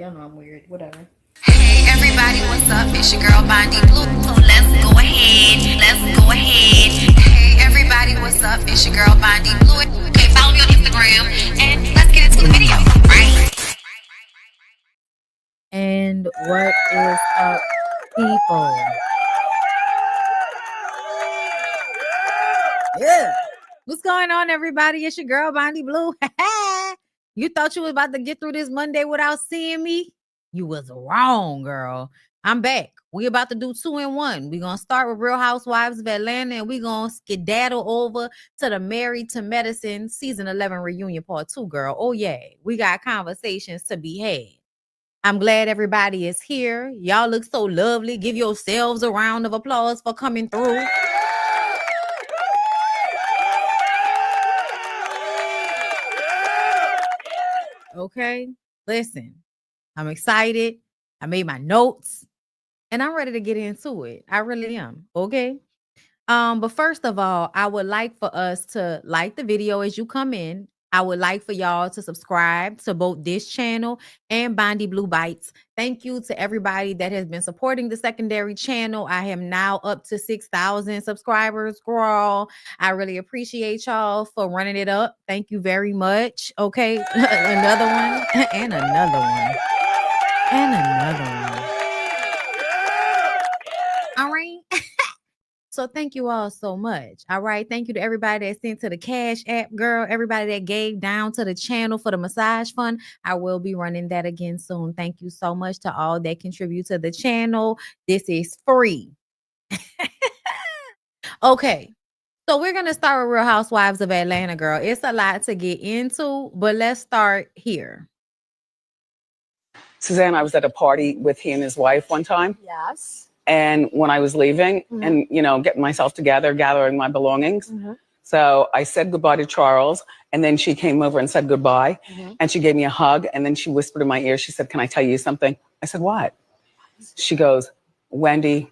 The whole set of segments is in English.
Y'all know I'm weird. Whatever. Hey everybody, what's up? It's your girl BondyBlue. So let's go ahead. Hey everybody, what's up? It's your girl BondyBlue. Okay, follow me on Instagram and let's get into the video. Right. And what is up, people? Yeah. What's going on, everybody? It's your girl BondyBlue. You thought you was about to get through this Monday without seeing me? You was wrong, girl. I'm back. We about to do 2 in 1. We're going to start with Real Housewives of Atlanta, and we're going to skedaddle over to the Married to Medicine Season 11 Reunion Part 2, girl. Oh, yeah. We got conversations to be had. I'm glad everybody is here. Y'all look so lovely. Give yourselves a round of applause for coming through. Okay, listen, I'm excited. I made my notes and I'm ready to get into it. I really am. Okay. But first of all, I would like for us to like the video as you come in. I would like for y'all to subscribe to both this channel and BondyBlue Bites. Thank you to everybody that has been supporting the secondary channel. I am now up to 6,000 subscribers, girl. I really appreciate y'all for running it up. Thank you very much. Okay, another one and another one and another one. All right. So thank you all so much. All right. Thank you to everybody that sent to the Cash App, girl. Everybody that gave down to the channel for the massage fund. I will be running that again soon. Thank you so much to all that contribute to the channel. This is free. Okay. So we're going to start with Real Housewives of Atlanta, girl. It's a lot to get into, but let's start here. Suzanne, I was at a party with he and his wife one time. Yes. And when I was leaving and, getting myself together, gathering my belongings. So I said goodbye to Charles. And then she came over and said goodbye. And she gave me a hug. And then she whispered in my ear, she said, "Can I tell you something?" I said, "What?" She goes, "Wendy,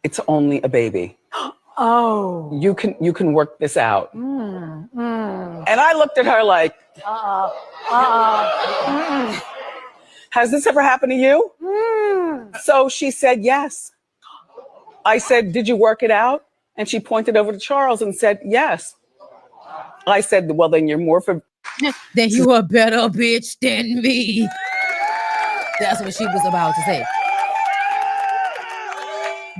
it's only a baby. Oh. You can work this out." And I looked at her like, "Has this ever happened to you?" So she said, "Yes." I said, "Did you work it out?" And she pointed over to Charles and said, "Yes." I said, "Well, then you're more for..." Then you a better bitch than me. That's what she was about to say.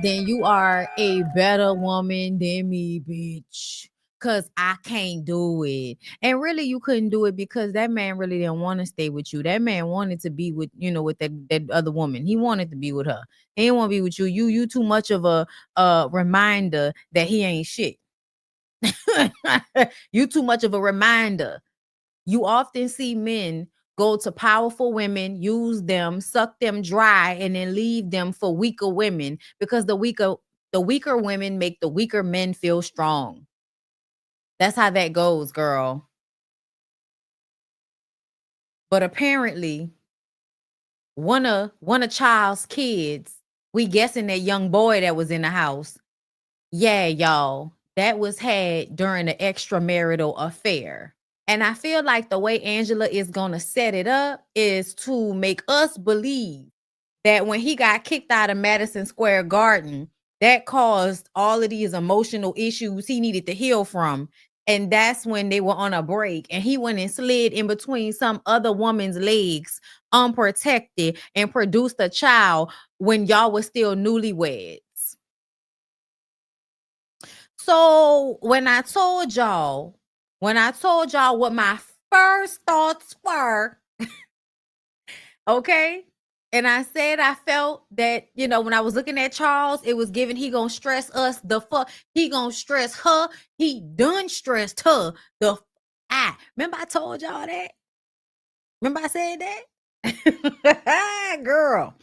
Then you are a better woman than me, bitch. Cause I can't do it. And really you couldn't do it because that man really didn't want to stay with you. That man wanted to be with, with that other woman. He wanted to be with her. He didn't want to be with you. You too much of a reminder that he ain't shit. You too much of a reminder. You often see men go to powerful women, use them, suck them dry, and then leave them for weaker women because the weaker women make the weaker men feel strong. That's how that goes, girl. But apparently, one of Child's kids, we guessing that young boy that was in the house, yeah, y'all, that was had during the extramarital affair. And I feel like the way Angela is going to set it up is to make us believe that when he got kicked out of Madison Square Garden, that caused all of these emotional issues he needed to heal from. And that's when they were on a break and he went and slid in between some other woman's legs unprotected and produced a child when y'all were still newlyweds. So when I told y'all what my first thoughts were, okay, and I said I felt that, when I was looking at Charles, it was given he gonna stress us the fuck. He gonna stress her. He done stressed her the remember I told y'all that? Remember I said that? Girl.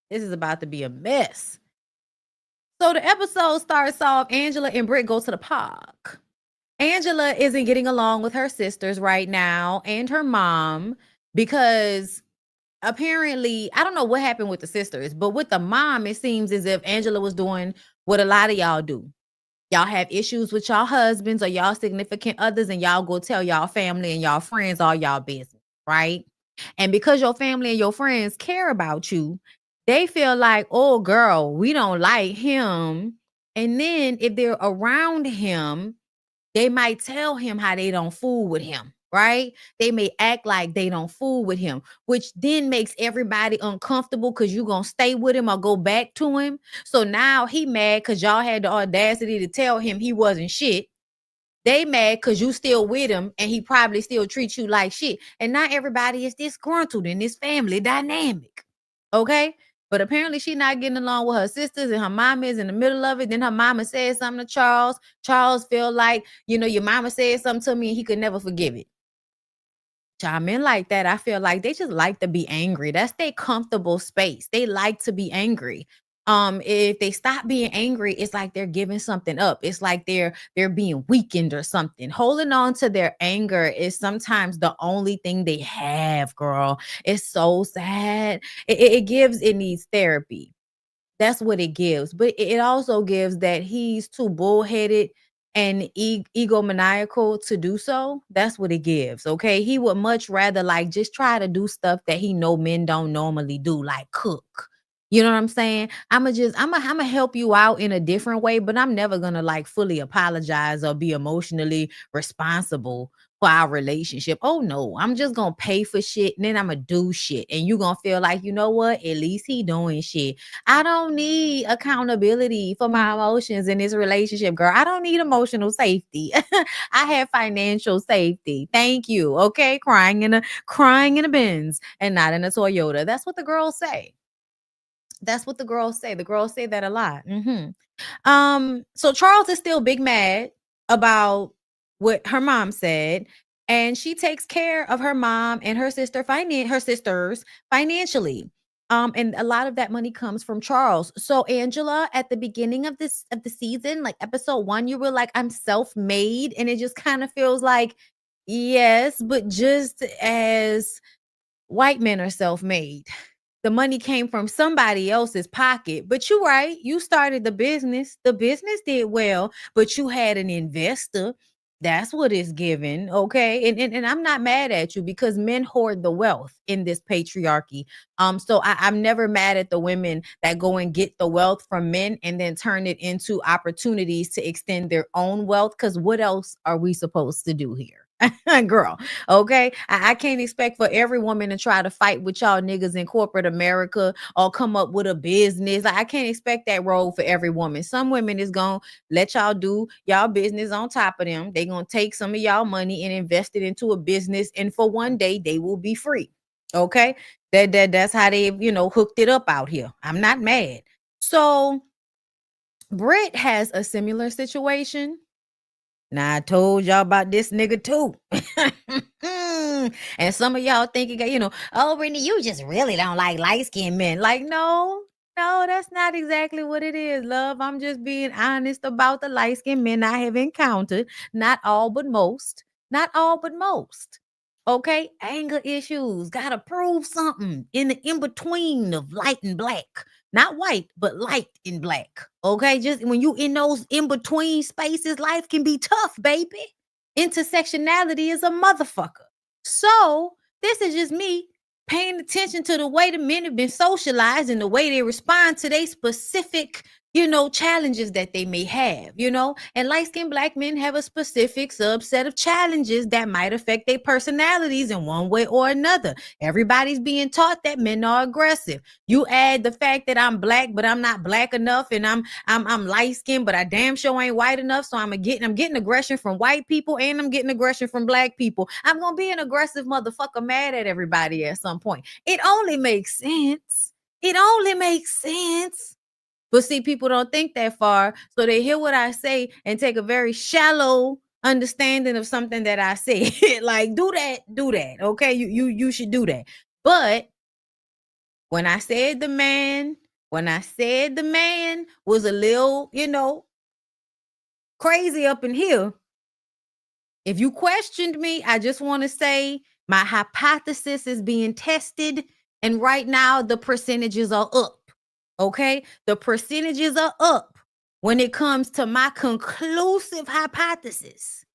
This is about to be a mess. So the episode starts off, Angela and Britt go to the park. Angela isn't getting along with her sisters right now and her mom because apparently, I don't know what happened with the sisters, but with the mom, it seems as if Angela was doing what a lot of y'all do. Y'all have issues with y'all husbands or y'all significant others, and y'all go tell y'all family and y'all friends all y'all business, right? And because your family and your friends care about you, they feel like, oh, girl, we don't like him. And then if they're around him, they might tell him how they don't fool with him, right? They may act like they don't fool with him, which then makes everybody uncomfortable because you're going to stay with him or go back to him. So now he mad because y'all had the audacity to tell him he wasn't shit. They mad because you still with him and he probably still treats you like shit. And not everybody is disgruntled in this family dynamic. Okay? But apparently she not getting along with her sisters and her mama is in the middle of it. Then her mama said something to Charles. Charles feel like, your mama said something to me and he could never forgive it. Men like that, I feel like they just like to be angry. That's their comfortable space. They like to be angry. If they stop being angry, it's like they're giving something up. It's like they're being weakened or something. Holding on to their anger is sometimes the only thing they have, girl. It's so sad. It needs therapy. That's what it gives. But it also gives that he's too bullheaded and egomaniacal to do so. That's what it gives. Okay. He would much rather like just try to do stuff that he know men don't normally do, like cook. You know what I'm saying? I'ma help you out in a different way, but I'm never gonna like fully apologize or be emotionally responsible for our relationship. Oh no, I'm just gonna pay for shit and then I'm gonna do shit. And you gonna feel like, you know what? At least he doing shit. I don't need accountability for my emotions in this relationship, girl. I don't need emotional safety. I have financial safety. Thank you. Okay. Crying in a Benz and not in a Toyota. That's what the girls say. That's what the girls say. The girls say that a lot. So Charles is still big mad about what her mom said, and she takes care of her mom and her sisters financially. And a lot of that money comes from Charles. So Angela, at the beginning of the season, like episode 1, you were like, I'm self-made, and it just kind of feels like, yes, but just as white men are self-made. The money came from somebody else's pocket. But you're right. You started the business. The business did well, but you had an investor. That's what it's given. Okay. And I'm not mad at you because men hoard the wealth in this patriarchy. So I'm never mad at the women that go and get the wealth from men and then turn it into opportunities to extend their own wealth. Because what else are we supposed to do here? Girl, okay. I can't expect for every woman to try to fight with y'all niggas in corporate America or come up with a business. Like, I can't expect that role for every woman. Some women is gonna let y'all do y'all business on top of them. They gonna take some of y'all money and invest it into a business, and for one day they will be free. Okay, that's how they hooked it up out here. I'm not mad. So Britt has a similar situation. Now I told y'all about this nigga too. And some of y'all thinking, oh, Brittany, you just really don't like light-skinned men. Like, no, that's not exactly what it is, love. I'm just being honest about the light-skinned men I have encountered. Not all, but most. Not all, but most. Okay, anger issues. Gotta prove something in the in-between of light and black. Not white, but light and black. Okay, just when you in those in-between spaces, life can be tough, baby. Intersectionality is a motherfucker. So this is just me paying attention to the way the men have been socialized and the way they respond to their specific challenges that they may have, and light-skinned black men have a specific subset of challenges that might affect their personalities in one way or another. Everybody's being taught that men are aggressive. You add the fact that I'm black, but I'm not black enough, and I'm light-skinned, but I damn sure ain't white enough. So I'm getting aggression from white people, and I'm getting aggression from black people. I'm gonna be an aggressive motherfucker mad at everybody at some point. It only makes sense. It only makes sense. But see, people don't think that far. So they hear what I say and take a very shallow understanding of something that I say. Like, do that. Okay. You should do that. But when I said the man was a little, crazy up in here. If you questioned me, I just want to say my hypothesis is being tested. And right now the percentages are up. Okay, the percentages are up. when it comes to my conclusive hypothesis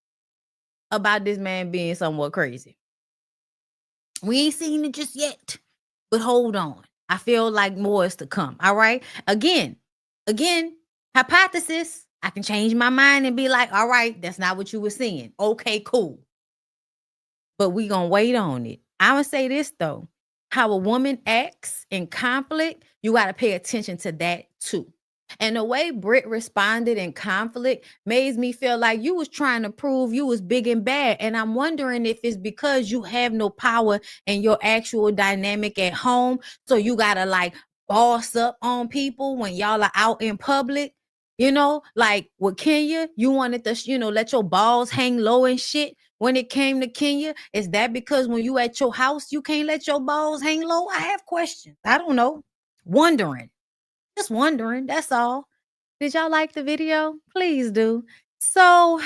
about this man being somewhat crazy. We ain't seen it just yet, but hold on. I feel like more is to come. All right. Again, hypothesis. I can change my mind and be like, all right, that's not what you were seeing. Okay, cool. But we gonna wait on it. I'm gonna say this though. How a woman acts in conflict, you got to pay attention to that too. And the way Britt responded in conflict made me feel like you was trying to prove you was big and bad. And I'm wondering if it's because you have no power in your actual dynamic at home. So you got to like boss up on people when y'all are out in public. You know, like with Kenya, you wanted to, let your balls hang low and shit. When it came to Kenya, is that because when you at your house, you can't let your balls hang low? I have questions. I don't know. Just wondering. That's all. Did y'all like the video? Please do. So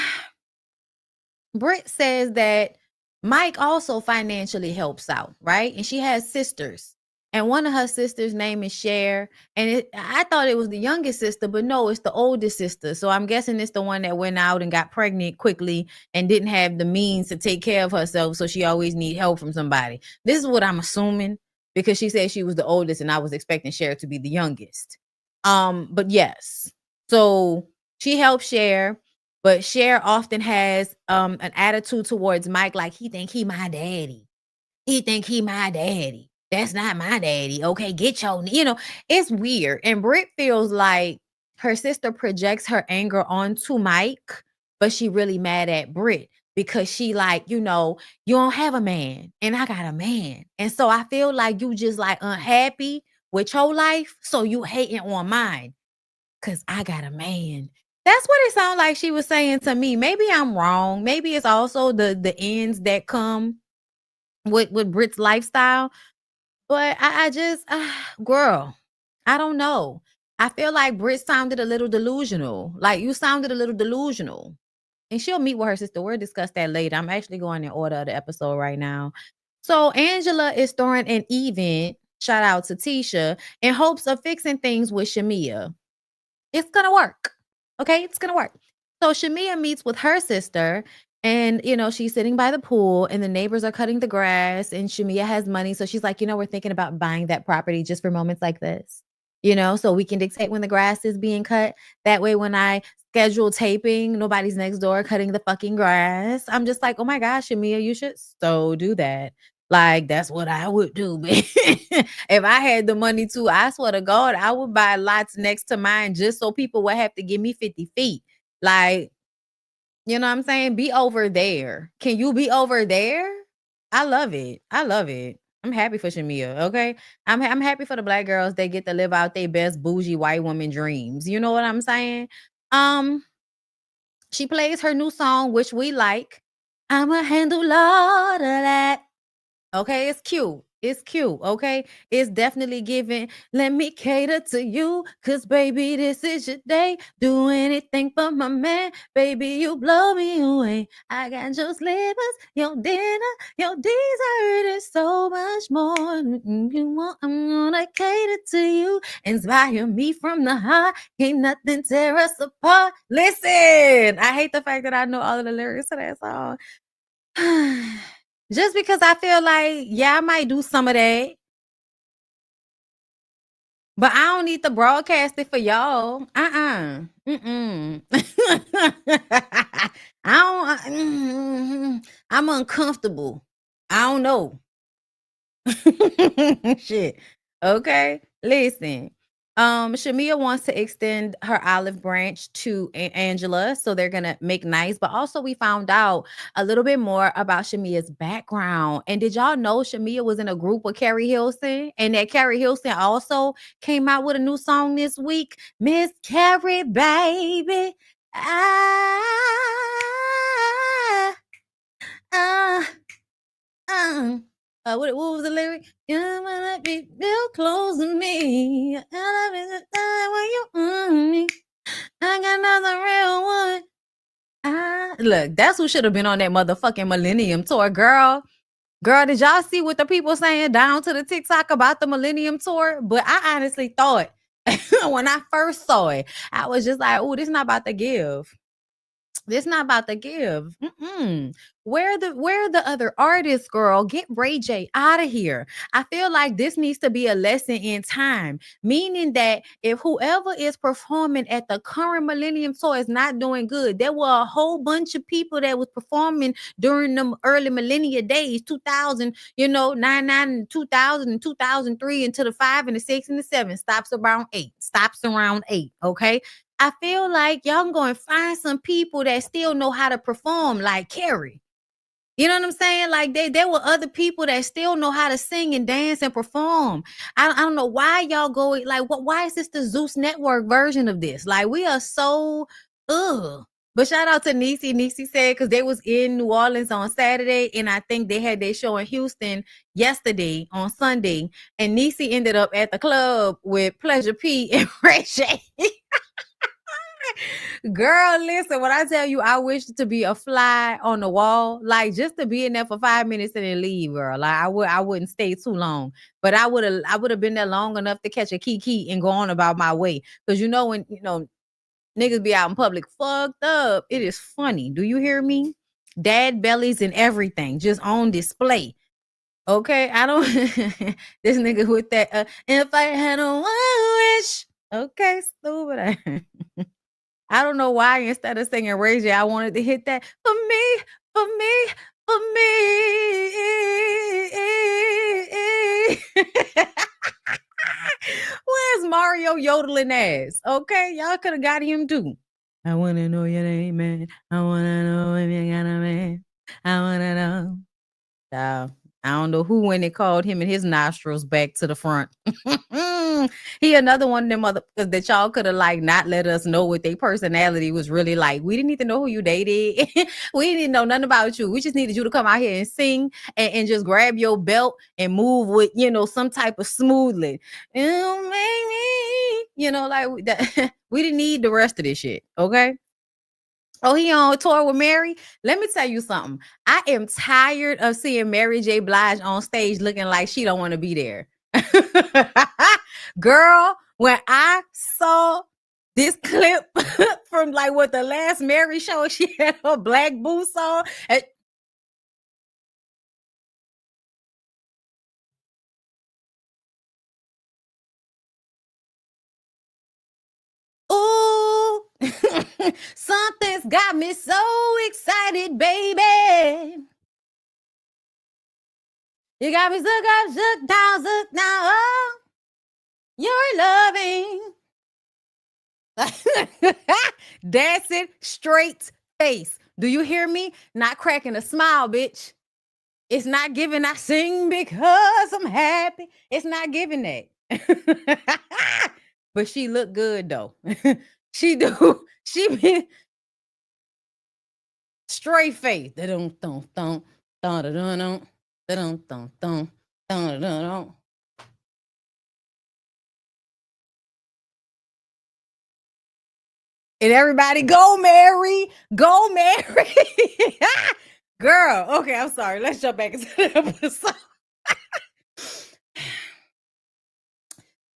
Britt says that Mike also financially helps out, right? And she has sisters. And one of her sisters' name is Cher. And I thought it was the youngest sister, but no, it's the oldest sister. So I'm guessing it's the one that went out and got pregnant quickly and didn't have the means to take care of herself. So she always need help from somebody. This is what I'm assuming because she said she was the oldest and I was expecting Cher to be the youngest. But yes. So she helps Cher, but Cher often has an attitude towards Mike like he think he my daddy. That's not my daddy. Okay, get your, it's weird. And Britt feels like her sister projects her anger onto Mike, but she really mad at Britt because she like, you don't have a man and I got a man. And so I feel like you just like unhappy with your life. So you hating on mine because I got a man. That's what it sounded like she was saying to me. Maybe I'm wrong. Maybe it's also the ends that come with Britt's lifestyle. But I just, girl, I don't know. I feel like Britt sounded a little delusional. Like you sounded a little delusional. And she'll meet with her sister. We'll discuss that later. I'm actually going in order of the episode right now. So Angela is throwing an event, shout out to Tisha, in hopes of fixing things with Shamia. It's going to work. Okay, it's going to work. So Shamia meets with her sister. And, she's sitting by the pool and the neighbors are cutting the grass and Shamia has money. So she's like, we're thinking about buying that property just for moments like this, so we can dictate when the grass is being cut. That way, when I schedule taping, nobody's next door cutting the fucking grass. I'm just like, oh my gosh, Shamia, you should so do that. Like, that's what I would do. If I had the money too, I swear to God, I would buy lots next to mine just so people would have to give me 50 feet. Like, you know what I'm saying? Be over there. Can you be over there? I love it. I'm happy for Shamia, okay? I'm happy for the Black girls. They get to live out their best bougie white woman dreams. You know what I'm saying? She plays her new song, which we like. I'ma handle all of that. Okay, it's cute. Okay? It's definitely giving. Let me cater to you, cause baby, this is your day. Do anything for my man. Baby, you blow me away. I got your slippers, your dinner, your dessert, and so much more. You want, I'm gonna cater to you. Inspire me from the heart. Ain't nothing tear us apart. Listen, I hate the fact that I know all of the lyrics to that song. Just because I feel like, I might do some of that. But I don't need to broadcast it for y'all. I don't. I'm uncomfortable. I don't know. Shit. Okay. Listen. Shamia wants to extend her olive branch to Angela, so they're gonna make nice. But also, we found out a little bit more about Shamia's background. And did y'all know Shamia was in a group with Carrie Hilson, and that Carrie Hilson also came out with a new song this week, Miss Carrie, baby. What was the lyric? You wanna be real close to me. I love it the time when you on me. I got another real one. Look, that's who should have been on that motherfucking Millennium Tour, girl. Girl, did y'all see what the people saying down to the TikTok about the Millennium Tour? But I honestly thought When I first saw it, I was just like, oh, this not about to give. This not about to give. Where the other artists, girl? Get Ray J out of here. I feel like this needs to be a lesson in time, meaning that if whoever is performing at the current Millennium Tour is not doing good, there were a whole bunch of people that was performing during them early millennia days, 2000, 99, 2000, and 2003 into the 5 and the 6 and the 7. Stops around 8. Okay. I feel like y'all going to find some people that still know how to perform, like Carrie. You know what I'm saying? Like there were other people that still know how to sing and dance and perform. I don't know why y'all go like why is this the Zeus Network version of this? Like we are so But shout out to Niecy. Niecy said because they was in New Orleans on Saturday, and I think they had their show in Houston yesterday on Sunday. And Niecy ended up at the club with Pleasure P and Ray J. Girl, listen, when I tell you I wish to be a fly on the wall, like just to be in there for 5 minutes and then leave, girl. Like I wouldn't stay too long. But I would have been there long enough to catch a kiki and go on about my way. Because when niggas be out in public fucked up, it is funny. Do you hear me? Dad bellies and everything just on display. Okay, I don't this nigga with that if I had a one wish. Okay, stupid. I don't know why instead of singing Ray J, I wanted to hit that for me, for me, for me. Where's Mario yodeling ass? Okay, y'all could have got him too. I want to know your name, man. I want to know if you got a man. I want to know. I don't know who when they called him and his nostrils back to the front. He another one of them motherfuckers that y'all could have like not let us know what their personality was really like. We didn't need to know who you dated. We didn't know nothing about you. We just needed you to come out here and sing and just grab your belt and move with some type of smoothly. Like that. We didn't need the rest of this shit. Okay. Oh, he on tour with Mary? Let me tell you something. I am tired of seeing Mary J. Blige on stage looking like she don't want to be there. Girl, when I saw this clip from like the last Mary show, she had her black boots on. Ooh, something's got me so excited, baby. You got me zook up, zook down, zook now. Oh, you're loving. That's it, straight face. Do you hear me? Not cracking a smile, bitch. It's not giving I sing because I'm happy. It's not giving that. But she look good though. She do. She be straight face. And everybody go Mary. Go Mary. Girl. Okay, I'm sorry. Let's jump back into the episode.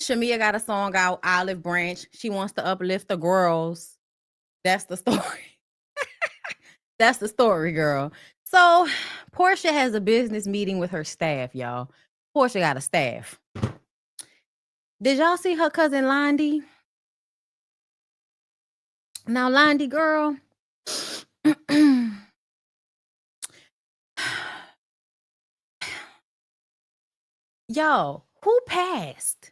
Shamia got a song out, Olive Branch. She wants to uplift the girls. That's the story. That's the story, girl. So Porsha has a business meeting with her staff, y'all. Porsha got a staff. Did y'all see her cousin Londi? Now, Londi, girl. Y'all, who passed?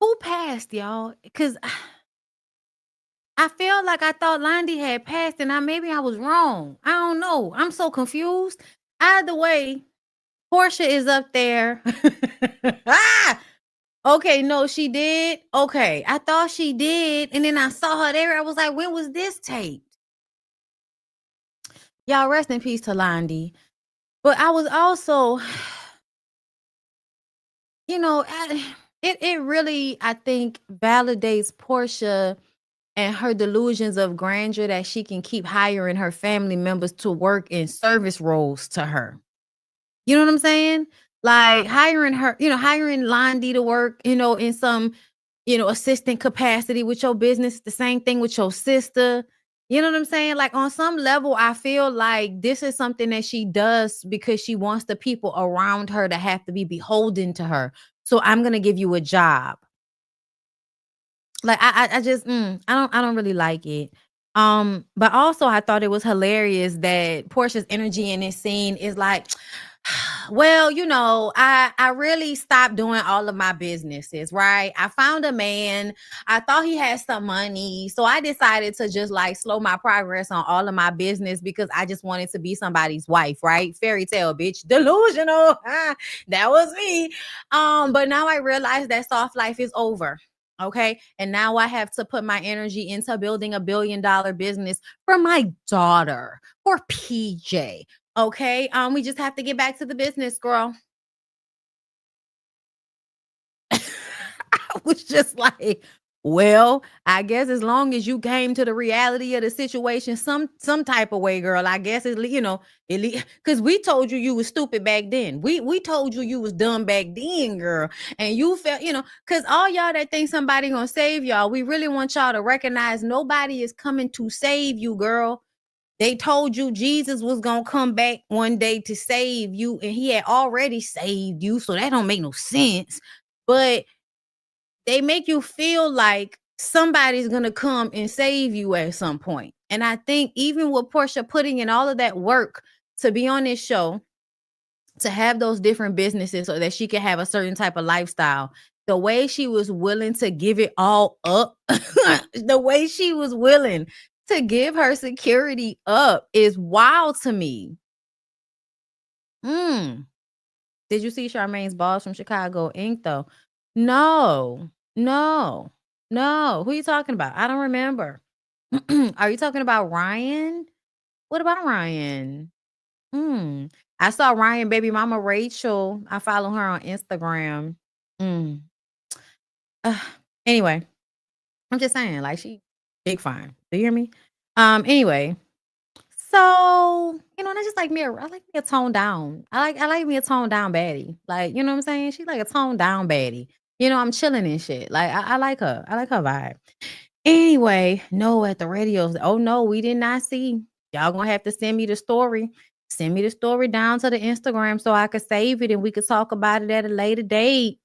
Who passed, y'all? Because I feel like I thought Londi had passed and maybe I was wrong. I don't know. I'm so confused. Either way, Porsha is up there. Okay, no, she did. Okay, I thought she did. And then I saw her there. I was like, when was this taped? Y'all rest in peace to Londi. But I was also, it really, I think, validates Porsha and her delusions of grandeur that she can keep hiring her family members to work in service roles to her. You know what I'm saying? Like hiring her, hiring Londi to work, in some, assistant capacity with your business. The same thing with your sister. You know what I'm saying? Like on some level, I feel like this is something that she does because she wants the people around her to have to be beholden to her. So I'm gonna give you a job. Like I just I don't really like it. But also I thought it was hilarious that Portia's energy in this scene is like, well, I really stopped doing all of my businesses, right? I found a man. I thought he had some money. So I decided to just like slow my progress on all of my business because I just wanted to be somebody's wife, right? Fairy tale, bitch. Delusional. That was me. But now I realize that soft life is over. Okay. And now I have to put my energy into building $1 billion business for my daughter, for PJ. Okay. We just have to get back to the business, girl. I was just like, well, I guess as long as you came to the reality of the situation, some type of way, girl. I guess it's because we told you was stupid back then. We told you was dumb back then, girl, and you felt because all y'all that think somebody gonna save y'all, we really want y'all to recognize nobody is coming to save you, girl. They told you Jesus was gonna come back one day to save you, and he had already saved you, so that don't make no sense. But they make you feel like somebody's gonna come and save you at some point. And I think even with Porsha putting in all of that work to be on this show, to have those different businesses so that she could have a certain type of lifestyle, the way she was willing to give it all up, the way she was willing to give her security up is wild to me. Did you see Charmaine's Balls from Chicago Inc. though? No, no, no. Who are you talking about? I don't remember. Are you talking about Ryan? What about Ryan? I saw Ryan baby mama Rachel. I follow her on Instagram. Mm. Anyway, I'm just saying, like she big fine. Do you hear me? Anyway, so and I just like me. I like me a toned down. I like me a toned down baddie. Like you know what I'm saying? She's like a toned down baddie. I'm chilling and shit. Like I like her. I like her vibe. Anyway, no, at the radio. Oh no, we did not see. Y'all gonna have to send me the story. Send me the story down to the Instagram so I could save it and we could talk about it at a later date.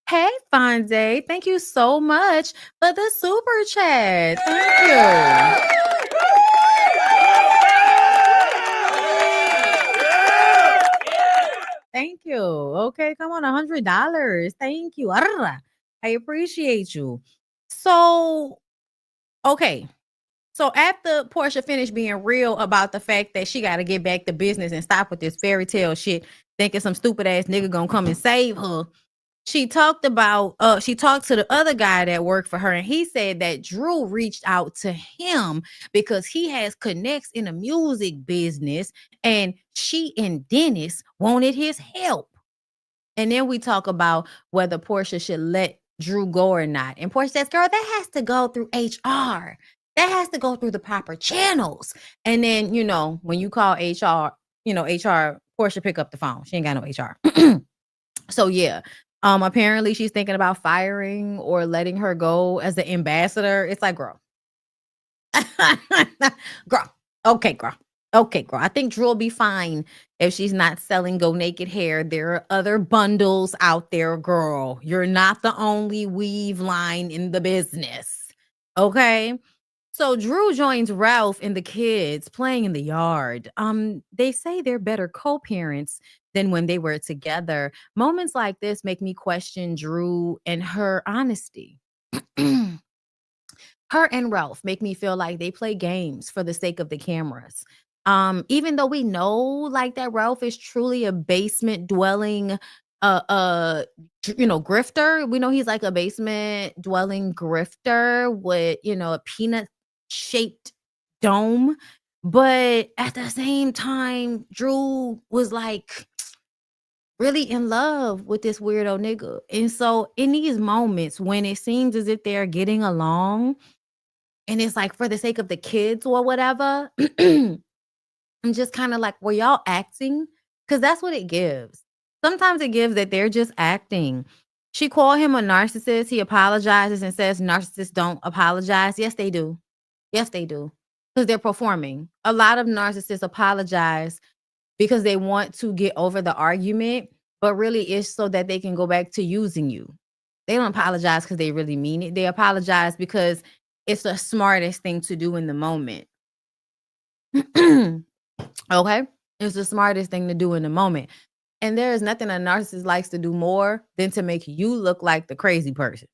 Hey, Fonze, thank you so much for the super chat. Thank you. Thank you. Okay, come on, $100. Thank you. I appreciate you. So, okay. So after Porsha finished being real about the fact that she got to get back to business and stop with this fairy tale shit, thinking some stupid ass nigga gonna come and save her, she talked to the other guy that worked for her, and he said that Drew reached out to him because he has connects in the music business, and she and Dennis wanted his help. And then we talk about whether Porsha should let Drew go or not. And Porsha says, girl, that has to go through HR. That has to go through the proper channels. And then, when you call HR, Porsha pick up the phone. She ain't got no HR. So yeah. Apparently she's thinking about firing or letting her go as the ambassador. It's like, girl. Girl. Okay, girl. Okay, girl. I think Drew will be fine if she's not selling Go Naked hair. There are other bundles out there, girl. You're not the only weave line in the business. Okay. So Drew joins Ralph and the kids playing in the yard. They say they're better co-parents than when they were together. Moments like this make me question Drew and her honesty. Her and Ralph make me feel like they play games for the sake of the cameras. Even though we know like that Ralph is truly a basement dwelling grifter. We know he's like a basement dwelling grifter with, a peanut shaped dome. But at the same time, Drew was like really in love with this weirdo nigga. And so in these moments when it seems as if they're getting along and it's like for the sake of the kids or whatever, I'm just kind of like, were y'all acting? Because that's what it gives. Sometimes it gives that they're just acting. She called him a narcissist. He apologizes and says narcissists don't apologize. Yes, they do. Yes, they do. Because they're performing. A lot of narcissists apologize because they want to get over the argument, but really it's so that they can go back to using you. They don't apologize because they really mean it. They apologize because it's the smartest thing to do in the moment. Okay? It's the smartest thing to do in the moment. And there is nothing a narcissist likes to do more than to make you look like the crazy person.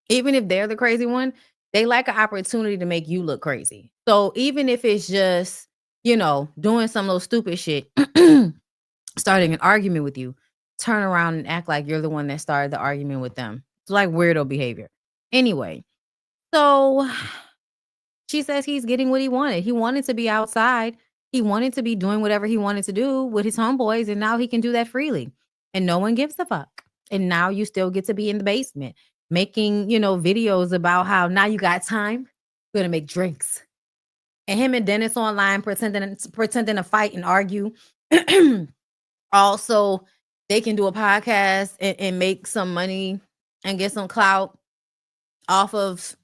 Even if they're the crazy one, they like an opportunity to make you look crazy. So even if it's just, doing some little stupid shit, starting an argument with you, turn around and act like you're the one that started the argument with them. It's like weirdo behavior. Anyway, so she says he's getting what he wanted. He wanted to be outside. He wanted to be doing whatever he wanted to do with his homeboys, and now he can do that freely. And no one gives a fuck. And now you still get to be in the basement making, videos about how now you got time. You're gonna make drinks. And him and Dennis online pretending to fight and argue. Also, they can do a podcast and make some money and get some clout off of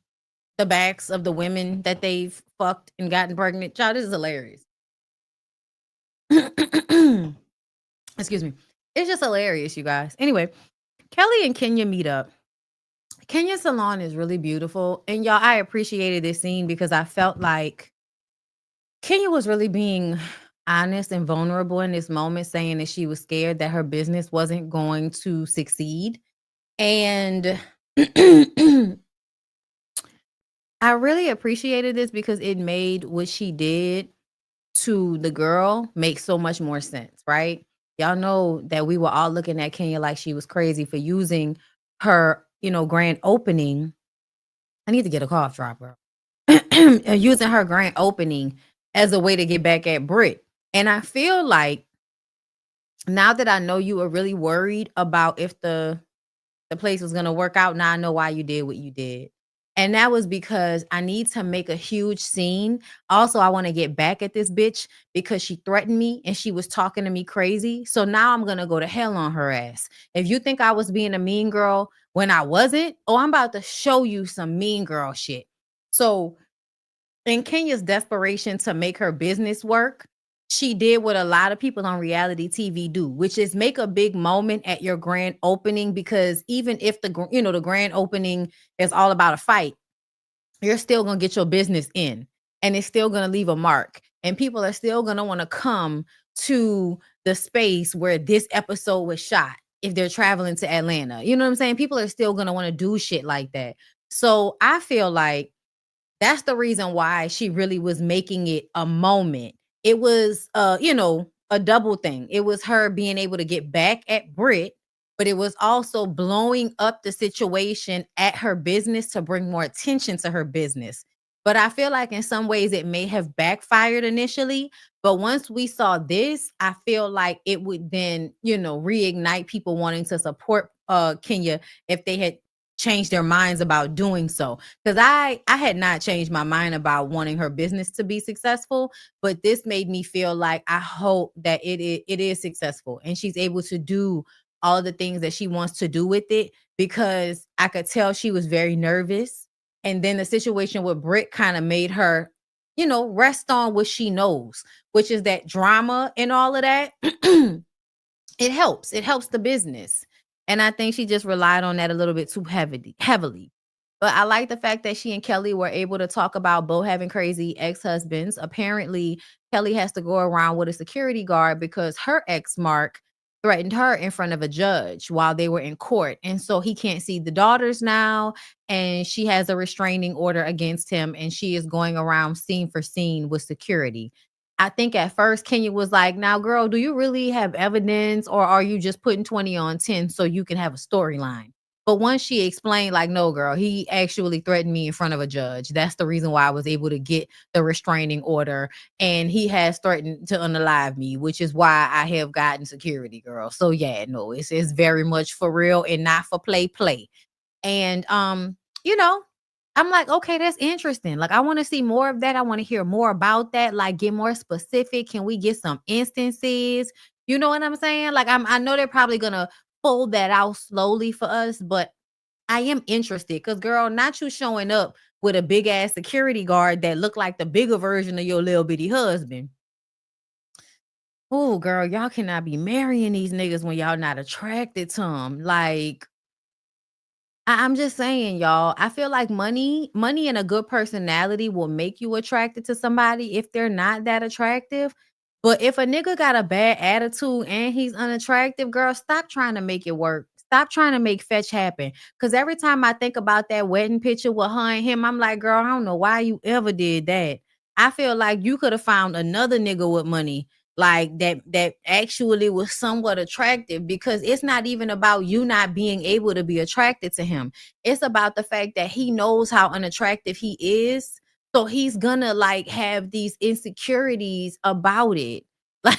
the backs of the women that they've fucked and gotten pregnant. Child, this is hilarious. Excuse me. It's just hilarious, you guys. Anyway, Kelly and Kenya meet up. Kenya's salon is really beautiful. And y'all, I appreciated this scene because I felt like Kenya was really being honest and vulnerable in this moment, saying that she was scared that her business wasn't going to succeed. And I really appreciated this because it made what she did to the girl make so much more sense, right? Y'all know that we were all looking at Kenya like she was crazy for using her, grand opening. I need to get a cough drop, girl. Using her grand opening as a way to get back at Britt. And I feel like now that I know you were really worried about if the place was going to work out, now I know why you did what you did. And that was because I need to make a huge scene. Also, I want to get back at this bitch because she threatened me and she was talking to me crazy. So now I'm going to go to hell on her ass. If you think I was being a mean girl when I wasn't, I'm about to show you some mean girl shit. So in Kenya's desperation to make her business work, she did what a lot of people on reality TV do, which is make a big moment at your grand opening, because even if the grand opening is all about a fight, you're still going to get your business in and it's still going to leave a mark. And people are still going to want to come to the space where this episode was shot if they're traveling to Atlanta. You know what I'm saying? People are still going to want to do shit like that. So I feel like that's the reason why she really was making it a moment. It was, a double thing. It was her being able to get back at Britt, but it was also blowing up the situation at her business to bring more attention to her business. But I feel like in some ways it may have backfired initially. But once we saw this, I feel like it would then, reignite people wanting to support Kenya if they had changed their minds about doing so. Because I had not changed my mind about wanting her business to be successful, but this made me feel like I hope that it is successful and she's able to do all the things that she wants to do with it, because I could tell she was very nervous. And then the situation with Britt kind of made her, rest on what she knows, which is that drama and all of that. It helps the business. And I think she just relied on that a little bit too heavily. But I like the fact that she and Kelly were able to talk about both having crazy ex-husbands. Apparently, Kelly has to go around with a security guard because her ex, Mark, threatened her in front of a judge while they were in court. And so he can't see the daughters now. And she has a restraining order against him. And she is going around scene for scene with security. I think at first Kenya was like, now, girl, do you really have evidence, or are you just putting 20 on 10 so you can have a storyline? But once she explained, like, no, girl, he actually threatened me in front of a judge. That's the reason why I was able to get the restraining order. And he has threatened to unalive me, which is why I have gotten security, girl. So yeah, no, it's very much for real and not for play. And, I'm like, okay, that's interesting. Like, I want to see more of that. I want to hear more about that. Like, get more specific. Can we get some instances? You know what I'm saying? Like I know they're probably gonna pull that out slowly for us, but I am interested because, girl, not you showing up with a big ass security guard that look like the bigger version of your little bitty husband. Oh, girl, y'all cannot be marrying these niggas when y'all not attracted to them. Like, I'm just saying, y'all. I feel like money and a good personality will make you attracted to somebody if they're not that attractive. But if a nigga got a bad attitude and he's unattractive, girl, stop trying to make it work. Stop trying to make fetch happen. Cause every time I think about that wedding picture with her and him, I'm like, girl, I don't know why you ever did that. I feel like you could have found another nigga with money like that actually was somewhat attractive, because it's not even about you not being able to be attracted to him. It's about the fact that he knows how unattractive he is, so he's gonna like have these insecurities about it. Like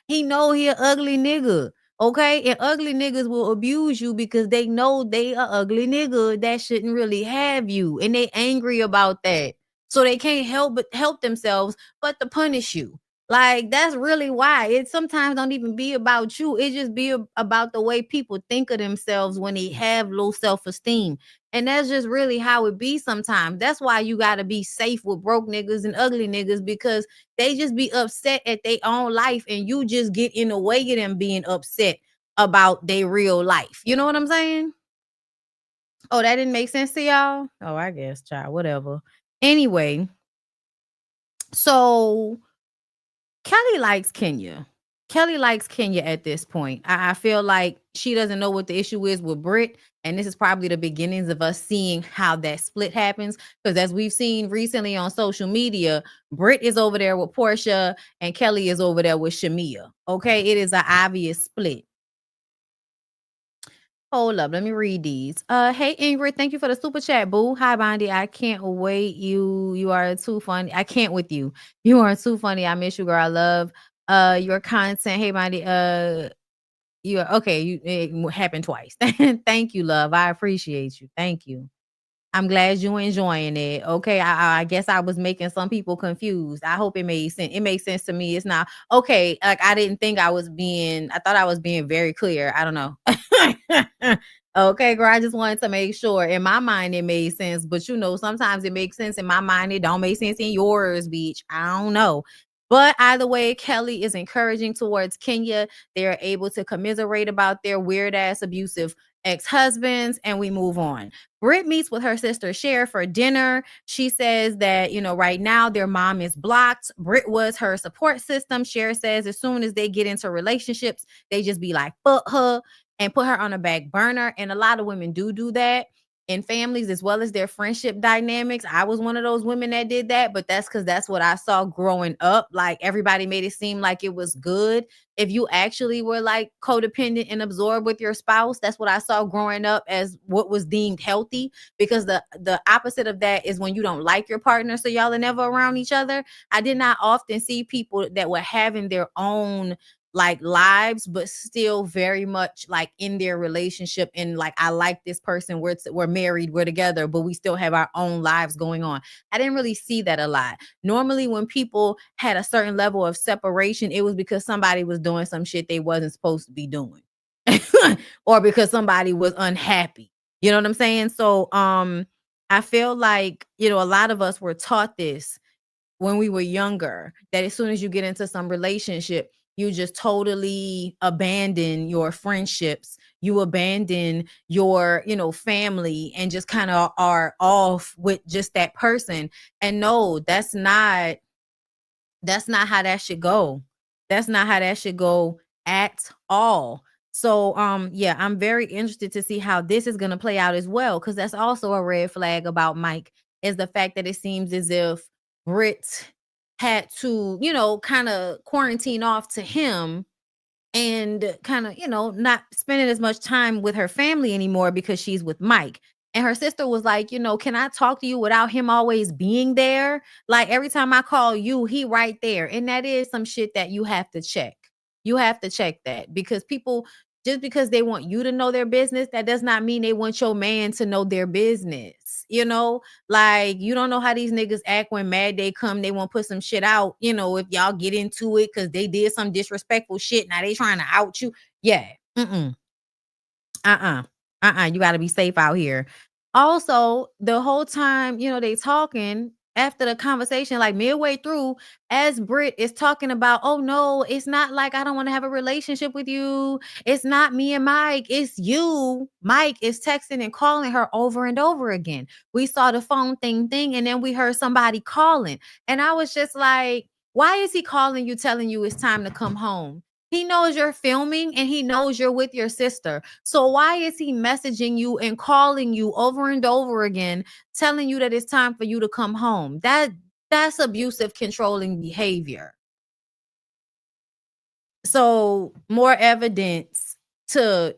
he know he an ugly nigga, okay, and ugly niggas will abuse you because they know they a ugly nigga that shouldn't really have you, and they angry about that, so they can't help but help themselves but to punish you. Like that's really why it sometimes don't even be about you. It just be about the way people think of themselves when they have low self-esteem. And that's just really how it be sometimes. That's why you got to be safe with broke niggas and ugly niggas, because they just be upset at their own life and you just get in the way of them being upset about their real life. You know what I'm saying? Oh, that didn't make sense to y'all? Oh, I guess, child, whatever. Anyway, so Kelly likes Kenya. Kelly likes Kenya at this point. I feel like she doesn't know what the issue is with Britt. And this is probably the beginnings of us seeing how that split happens. Because as we've seen recently on social media, Britt is over there with Porsha and Kelly is over there with Shamia. Okay, it is an obvious split. Hold up, let me read these. Hey Ingrid, thank you for the super chat, boo. Hi Bondi, I can't wait. You are too funny. I can't with you. You are too funny. I miss you, girl. I love your content. Hey Bondi, you are okay. It happened twice. Thank you, love. I appreciate you. Thank you. I'm glad you enjoying it. Okay, I guess I was making some people confused. I hope it made sense. It makes sense to me. It's not okay. Like I didn't think I was being. I thought I was being very clear. I don't know. Okay, girl. I just wanted to make sure. In my mind, it made sense, but you know, sometimes it makes sense in my mind. It don't make sense in yours, bitch. I don't know. But either way, Kelly is encouraging towards Kenya. They're able to commiserate about their weird ass abusive ex-husbands, and we move on. Britt meets with her sister Cher for dinner. She says that, you know, right now their mom is blocked. Britt was her support system. Cher says as soon as they get into relationships, they just be like, fuck her and put her on a back burner. And a lot of women do that in families as well as their friendship dynamics. I was one of those women that did that, but that's because that's what I saw growing up. Like everybody made it seem like it was good if you actually were like codependent and absorbed with your spouse. That's what I saw growing up as what was deemed healthy, because the opposite of that is when you don't like your partner, so y'all are never around each other. I did not often see people that were having their own like lives but still very much like in their relationship, and like I like this person, we're married, we're together, but we still have our own lives going on. I didn't really see that a lot. Normally when people had a certain level of separation, it was because somebody was doing some shit they wasn't supposed to be doing or because somebody was unhappy. You know what I'm saying? So I feel like, you know, a lot of us were taught this when we were younger, that as soon as you get into some relationship, you just totally abandon your friendships, you abandon your, you know, family, and just kind of are off with just that person. And no, that's not how that should go. That's not how that should go at all. So yeah, I'm very interested to see how this is going to play out as well, because that's also a red flag about Mike, is the fact that it seems as if Britt had to, you know, kind of quarantine off to him and kind of, you know, not spending as much time with her family anymore because she's with Mike. And her sister was like, you know, can I talk to you without him always being there? Like every time I call you, he right there. And that is some shit that you have to check. You have to check that, because people just because they want you to know their business, that does not mean they want your man to know their business. You know, like you don't know how these niggas act when mad day come. They want to put some shit out. You know, if y'all get into it because they did some disrespectful shit. Now they trying to out you. Yeah. You got to be safe out here. Also, the whole time, you know, they talking after the conversation, like midway through, as Britt is talking about, oh no, it's not like I don't want to have a relationship with you. It's not me and Mike. It's you. Mike is texting and calling her over and over again. We saw the phone thing, and then we heard somebody calling. And I was just like, why is he calling you, telling you it's time to come home? He knows you're filming and he knows you're with your sister. So why is he messaging you and calling you over and over again, telling you that it's time for you to come home? That's abusive, controlling behavior. So more evidence to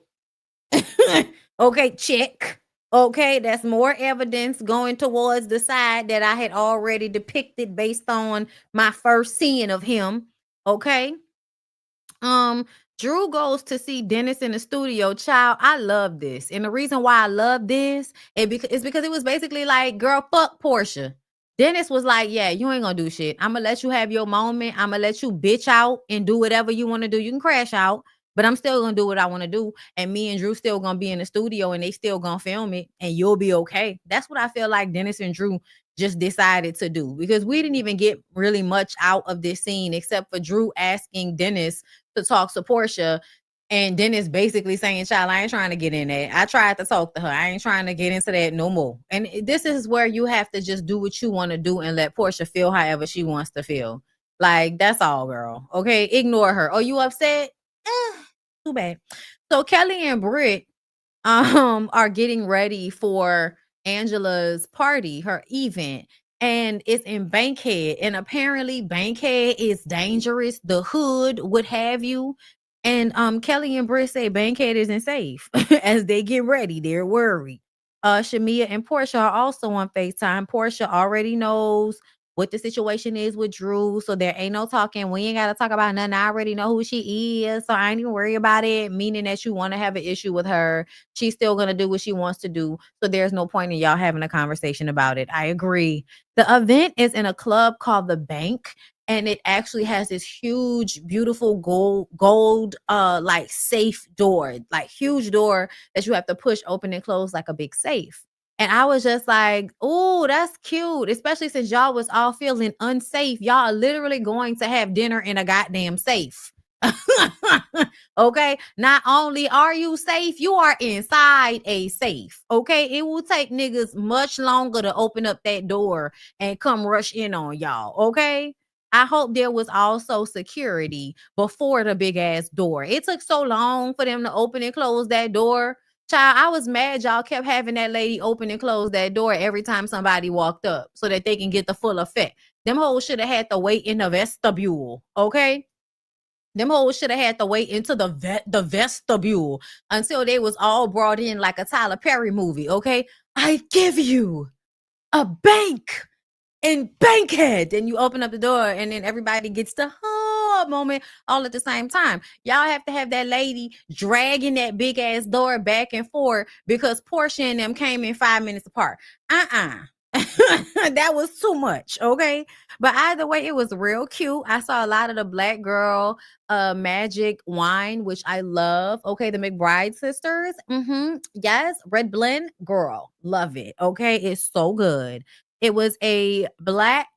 okay, check. Okay, that's more evidence going towards the side that I had already depicted based on my first seeing of him. Okay. Drew goes to see Dennis in the studio. Child, I love this. And the reason why I love this is because it was basically like, girl, fuck Porsha. Dennis was like, yeah, you ain't gonna do shit. I'm gonna let you have your moment. I'm gonna let you bitch out and do whatever you want to do. You can crash out, but I'm still gonna do what I want to do. And me and Drew still gonna be in the studio and they still gonna film it and you'll be okay. That's what I feel like Dennis and Drew just decided to do, because we didn't even get really much out of this scene except for Drew asking Dennis to talk to Porsha, and Dennis basically saying, child, I ain't trying to get in that. I tried to talk to her. I ain't trying to get into that no more. And this is where you have to just do what you want to do and let Porsha feel however she wants to feel. Like, that's all, girl. Okay, ignore her. Oh, you upset? Too bad. So Kelly and Britt are getting ready for Angela's party, her event, and it's in Bankhead. And apparently Bankhead is dangerous, the hood, what have you. And Kelly and Britt say Bankhead isn't safe. As they get ready, they're worried. Shamia and Porsha are also on FaceTime. Porsha already knows what the situation is with Drew, so there ain't no talking. We ain't got to talk about nothing. I already know who she is, so I ain't even worry about it, meaning that you want to have an issue with her. She's still going to do what she wants to do, so there's no point in y'all having a conversation about it. I agree. The event is in a club called The Bank, and it actually has this huge, beautiful gold like safe door, like huge door that you have to push open and close like a big safe. And I was just like, oh, that's cute. Especially since y'all was all feeling unsafe. Y'all are literally going to have dinner in a goddamn safe. Okay. Not only are you safe, you are inside a safe. Okay. It will take niggas much longer to open up that door and come rush in on y'all. Okay. I hope there was also security before the big ass door. It took so long for them to open and close that door. Child, I was mad y'all kept having that lady open and close that door every time somebody walked up so that they can get the full effect. Them hoes should have had to wait in the vestibule, okay? Them hoes should have had to wait into the vestibule until they was all brought in like a Tyler Perry movie, okay? I give you a bank in Bankhead. Then you open up the door and then everybody gets the moment all at the same time. Y'all have to have that lady dragging that big ass door back and forth because Porsha and them came in 5 minutes apart. That was too much, okay? But either way, it was real cute. I saw a lot of the Black Girl Magic wine, which I love. Okay, the McBride sisters. Yes, red blend, girl, love it. Okay, it's so good. It was a Black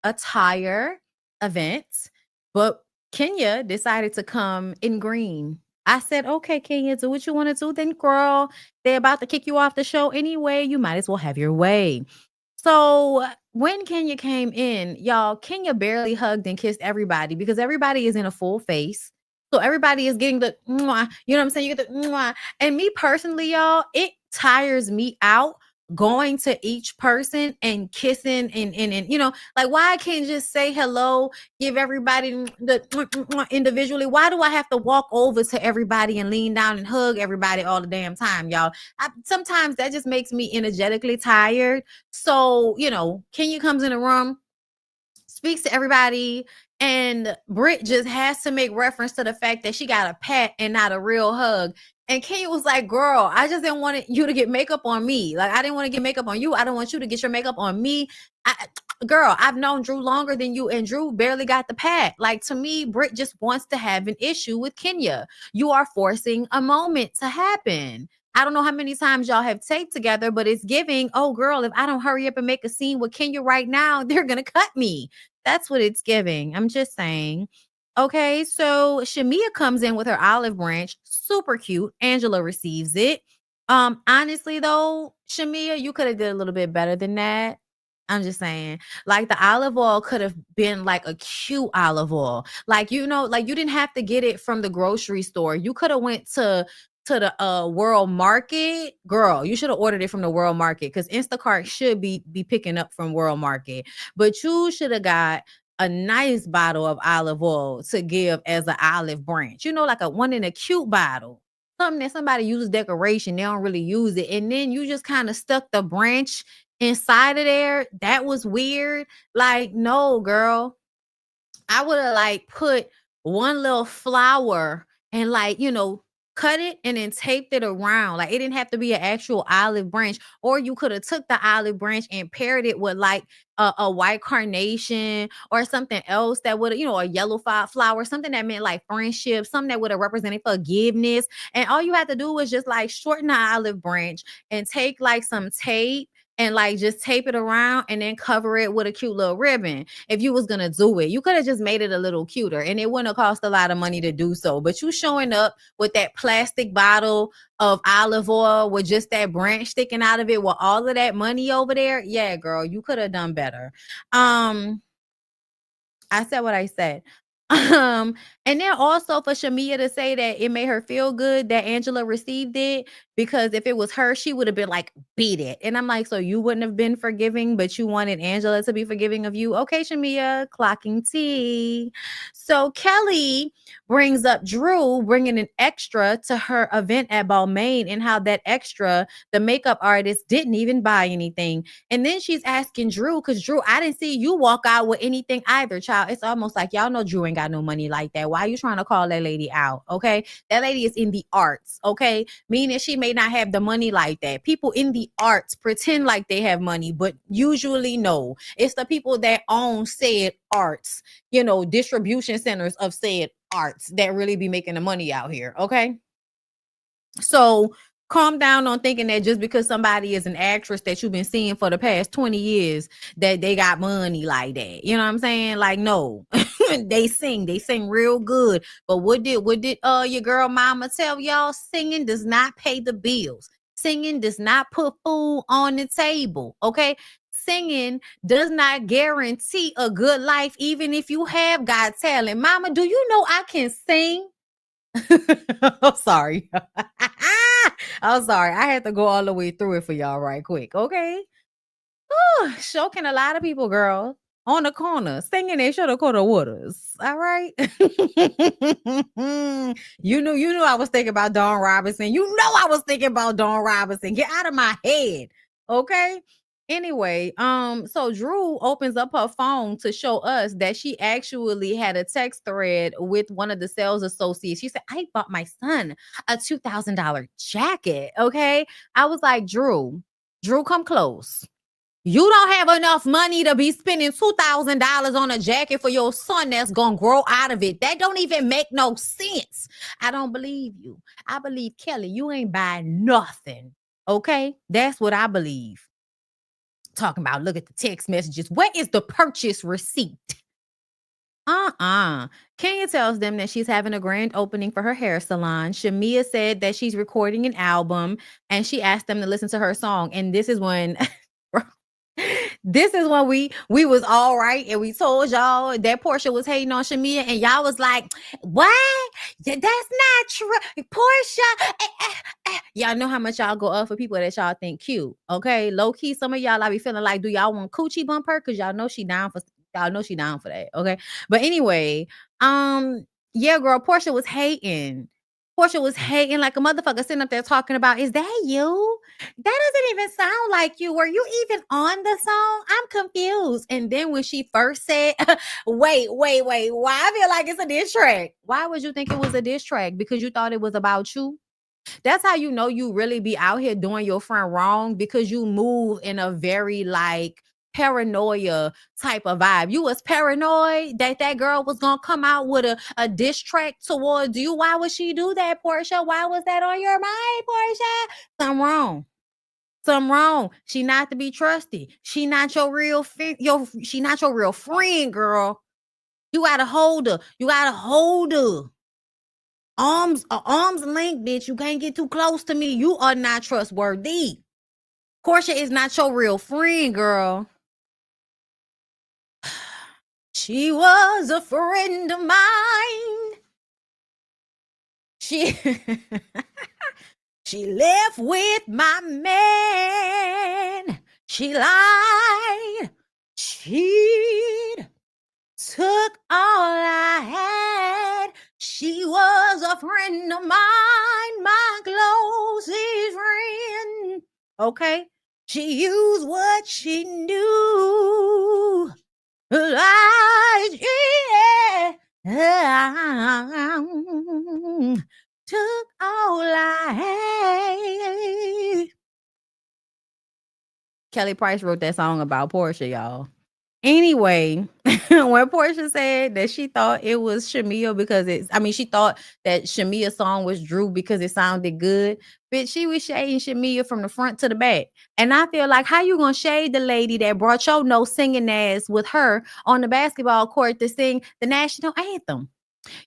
attire event, but Kenya decided to come in green. I said, okay, Kenya, do what you want to do. Then, girl, they're about to kick you off the show anyway. You might as well have your way. So when Kenya came in, y'all, Kenya barely hugged and kissed everybody because everybody is in a full face. So everybody is getting the, mwah, you know what I'm saying? You get the, mwah. And me personally, y'all, it tires me out going to each person and kissing and you know, like, why I can't just say hello, give everybody the individually? Why do I have to walk over to everybody and lean down and hug everybody all the damn time, y'all? Sometimes that just makes me energetically tired. So, you know, Kenya comes in the room, speaks to everybody, and Britt just has to make reference to the fact that she got a pat and not a real hug. And Kenya was like, girl, I just didn't want you to get makeup on me. Like, I didn't want to get makeup on you. I don't want you to get your makeup on me. Girl, I've known Drew longer than you, and Drew barely got the pat. Like, to me, Britt just wants to have an issue with Kenya. You are forcing a moment to happen. I don't know how many times y'all have taped together, but it's giving, oh, girl, if I don't hurry up and make a scene with Kenya right now, they're going to cut me. That's what it's giving. I'm just saying. Okay, so Shamia comes in with her olive branch. Super cute. Angela receives it. Honestly, though, Shamia, you could have did a little bit better than that. I'm just saying, like, the olive oil could have been like a cute olive oil. Like, you know, like you didn't have to get it from the grocery store. You could have went to the World Market. Girl, you should have ordered it from the World Market, because Instacart should be picking up from World Market. But you should have got a nice bottle of olive oil to give as an olive branch. You know, like a one in a cute bottle. Something that somebody uses decoration, they don't really use it. And then you just kind of stuck the branch inside of there. That was weird. Like, no, girl. I would have like put one little flower and, like, you know, cut it and then taped it around. Like, it didn't have to be an actual olive branch. Or you could have took the olive branch and paired it with like a white carnation or something else that would, you know, a yellow flower, something that meant like friendship, something that would have represented forgiveness. And all you had to do was just like shorten the olive branch and take like some tape and like just tape it around and then cover it with a cute little ribbon. If you was gonna do it, you could have just made it a little cuter, and it wouldn't have cost a lot of money to do so. But you showing up with that plastic bottle of olive oil with just that branch sticking out of it with all of that money over there, yeah, girl, you could have done better. I said what I said. And then also for Shamia to say that it made her feel good that Angela received it, because if it was her, she would have been like, beat it. And I'm like, so you wouldn't have been forgiving, but you wanted Angela to be forgiving of you. Okay, Shamia, clocking tea. So Kelly brings up Drew bringing an extra to her event at Balmain, and how that extra, the makeup artist, didn't even buy anything. And then she's asking Drew, because Drew, I didn't see you walk out with anything either, child. It's almost like y'all know Drew ain't got no money like that. Why are you trying to call that lady out? Okay, that lady is in the arts. Okay, meaning she may not have the money like that. People in the arts pretend like they have money, but usually no. It's the people that own said arts, you know, distribution centers of said arts, that really be making the money out here. Okay, so calm down on thinking that just because somebody is an actress that you've been seeing for the past 20 years that they got money like that. You know what I'm saying? Like, no. they sing real good. But what did your girl mama tell y'all? Singing does not pay the bills. Singing does not put food on the table. Okay, singing does not guarantee a good life, even if you have got talent. Mama, do you know I can sing? I'm sorry. I'm sorry. I had to go all the way through it for y'all right quick. Okay. Shocking a lot of people, girl, on the corner singing they should have caught the waters. All right. you knew I was thinking about Dawn Robinson. You know I was thinking about Dawn Robinson. Get out of my head. Okay. Anyway, so Drew opens up her phone to show us that she actually had a text thread with one of the sales associates. She said, I bought my son a $2,000 jacket. Okay. I was like, Drew, come close. You don't have enough money to be spending $2,000 on a jacket for your son that's going to grow out of it. That don't even make no sense. I don't believe you. I believe Kelly, you ain't buying nothing. Okay. That's what I believe. Talking about, look at the text messages. Where is the purchase receipt? Kenya tells them that she's having a grand opening for her hair salon. Shamia said that she's recording an album, and she asked them to listen to her song. And this is when we was all right, and we told y'all that Porsha was hating on Shamia, and y'all was like, what? That's not true. Porsha. Y'all know how much y'all go up for people that y'all think cute. Okay, low key, some of y'all I be feeling like, do y'all want coochie bump her? Because y'all know she down for that. Okay, but anyway, yeah, girl, Porsha was hating. Porsha was hating like a motherfucker, sitting up there talking about, is that you? That doesn't even sound like you. Were you even on the song? I'm confused. And then when she first said, wait, why I feel like it's a diss track? Why would you think it was a diss track? Because you thought it was about you? That's how you know you really be out here doing your friend wrong, because you move in a very like paranoia type of vibe. You was paranoid that girl was gonna come out with a diss track towards you. Why would she do that, Porsha? Why was that on your mind, Porsha? Something wrong. Something wrong. She not to be trusted. She not your real she not your real friend, girl. You gotta hold her. You gotta hold her. Arms length, bitch. You can't get too close to me. You are not trustworthy. Porsha is not your real friend, girl. She was a friend of mine. She left with my man. She lied. She took all I had. She was a friend of mine, my closest friend. Okay? She used what she knew. Like, yeah. Took all I had. Kelly Price wrote that song about Porsha, y'all. Anyway, when Porsha said that she thought it was Shamia because she thought that Shamia's song was Drew because it sounded good. But she was shading Shamia from the front to the back. And I feel like, how you gonna shade the lady that brought your no singing ass with her on the basketball court to sing the national anthem?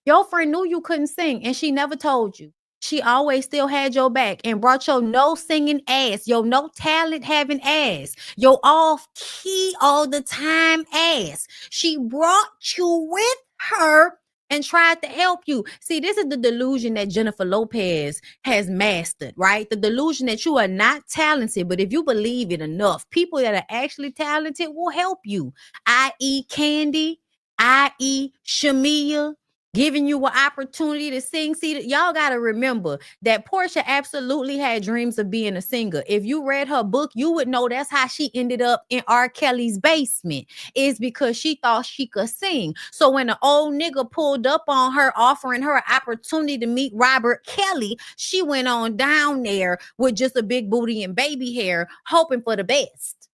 Your friend knew you couldn't sing and she never told you. She always still had your back and brought your no singing ass, your no talent having ass, your off key all the time ass. She brought you with her and tried to help you. See, this is the delusion that Jennifer Lopez has mastered, right? The delusion that you are not talented, but if you believe it enough, people that are actually talented will help you, i.e. Candy, i.e. Shamia, giving you an opportunity to sing. See, y'all got to remember that Porsha absolutely had dreams of being a singer. If you read her book, you would know that's how she ended up in R. Kelly's basement, is because she thought she could sing. So when the old nigga pulled up on her, offering her an opportunity to meet Robert Kelly, she went on down there with just a big booty and baby hair, hoping for the best.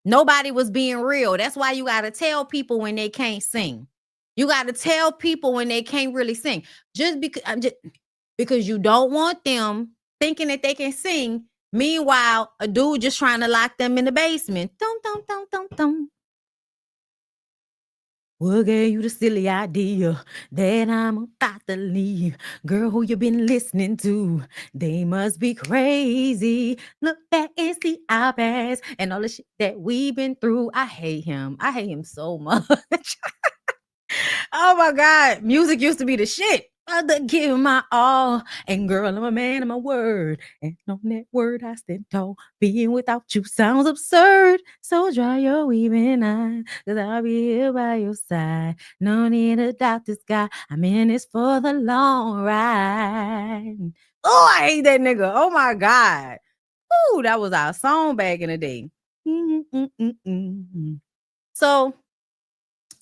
Nobody was being real. That's why you got to tell people when they can't sing. You got to tell people when they can't really sing. Just because you don't want them thinking that they can sing. Meanwhile, a dude just trying to lock them in the basement. Dum, dum, dum, dum, dum. What gave you the silly idea that I'm about to leave? Girl, who you been listening to? They must be crazy. Look back and see our past and all the shit that we've been through. I hate him. I hate him so much. Oh my God. Music used to be the shit. I'll give my all. And girl, I'm a man of my word. And on that word I stand tall. Being without you sounds absurd. So dry your weeping eyes, 'cause I'll be here by your side. No need to doubt this guy. I'm in this for the long ride. Oh, I hate that nigga. Oh my God. Ooh, that was our song back in the day. So,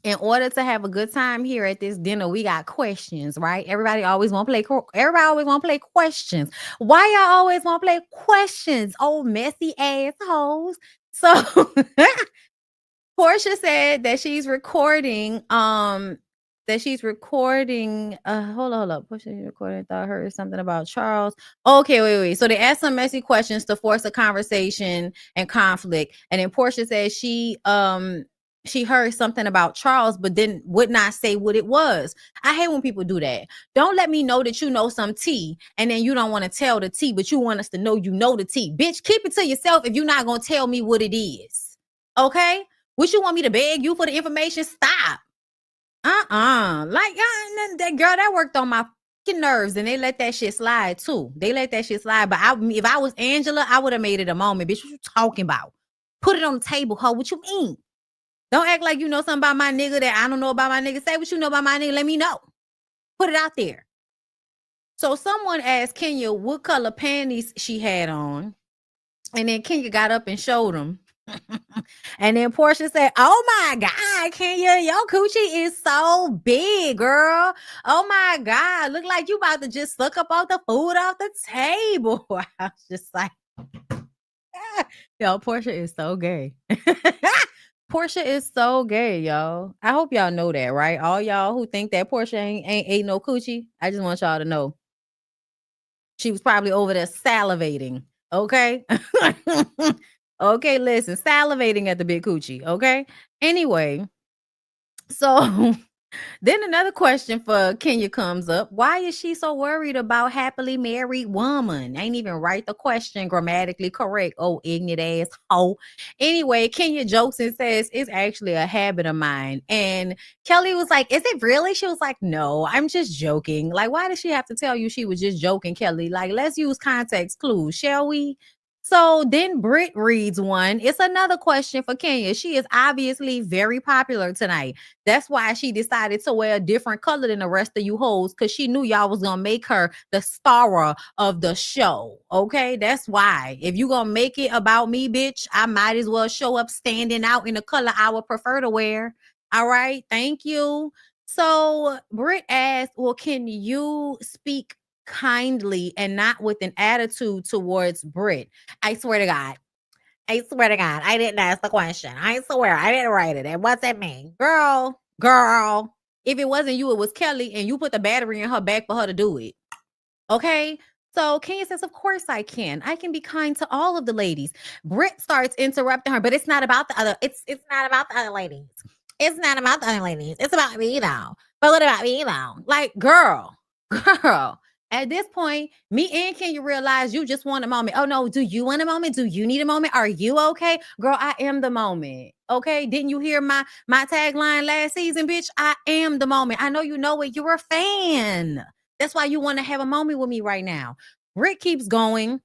in order to have a good time here at this dinner, we got questions, right? Everybody always want to play questions. Why y'all always want to play questions? Oh, messy assholes. So Porsha said that she's recording hold up. Porsha recording, thought I heard something about Charles. Okay, wait. So they asked some messy questions to force a conversation and conflict. And then Porsha said she heard something about Charles, but then would not say what it was. I hate when people do that. Don't let me know that you know some tea, and then you don't want to tell the tea, but you want us to know you know the tea. Bitch, keep it to yourself if you're not going to tell me what it is. Okay? What, you want me to beg you for the information? Stop. Like, that girl, that worked on my fucking nerves, and they let that shit slide too. They let that shit slide. But if I was Angela, I would have made it a moment. Bitch, what you talking about? Put it on the table, huh? What you mean? Don't act like you know something about my nigga that I don't know about my nigga. Say what you know about my nigga. Let me know. Put it out there. So someone asked Kenya what color panties she had on. And then Kenya got up and showed them. And then Porsha said, "Oh my God, Kenya, your coochie is so big, girl. Oh my God, look like you about to just suck up all the food off the table." I was just like, yo, Porsha is so gay. Porsha is so gay, y'all. I hope y'all know that, right? All y'all who think that Porsha ain't ate no coochie, I just want y'all to know. She was probably over there salivating, okay? Okay, listen, salivating at the big coochie, okay? Anyway, so then another question for Kenya comes up. Why is she so worried about happily married woman? Ain't even write the question grammatically correct. Oh, ignorant ass hoe. Anyway, Kenya jokes and says it's actually a habit of mine. And Kelly was like, "Is it really?" She was like, "No, I'm just joking." Like, why did she have to tell you she was just joking, Kelly? Like, let's use context clues, shall we? So then Britt reads one. It's another question for Kenya. She is obviously very popular tonight. That's why she decided to wear a different color than the rest of you hoes, because she knew y'all was gonna make her the star of the show. Okay, that's why. If you gonna make it about me, bitch, I might as well show up standing out in the color I would prefer to wear. All right, thank you. So Britt asked, "Well, can you speak kindly and not with an attitude towards Britt?" I swear to God. I swear to God, I didn't ask the question. I swear, I didn't write it. And what's that mean? Girl. If it wasn't you, it was Kelly, and you put the battery in her back for her to do it. Okay? So Kenya says, "Of course I can. I can be kind to all of the ladies." Britt starts interrupting her, but it's not about the other. It's not about the other ladies. It's not about the other ladies. It's about me though. But what about me though? Like, girl. At this point, me and Kenya realize you just want a moment. Oh no, do you want a moment? Do you need a moment? Are you okay? Girl, I am the moment. Okay. Didn't you hear my tagline last season, bitch? I am the moment. I know you know it. You're a fan. That's why you want to have a moment with me right now. Rick keeps going.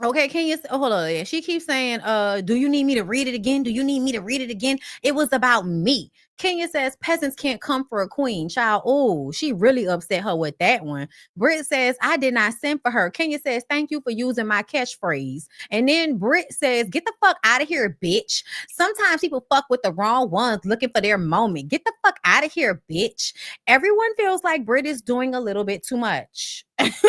Okay, Kenya, hold on. She keeps saying, "Do you need me to read it again? Do you need me to read it again?" It was about me. Kenya says peasants can't come for a queen. Child, oh, she really upset her with that one. Britt says, "I did not send for her." Kenya says, "Thank you for using my catchphrase." And then Britt says, "Get the fuck out of here, bitch. Sometimes people fuck with the wrong ones looking for their moment. Get the fuck out of here, bitch." Everyone feels like Britt is doing a little bit too much,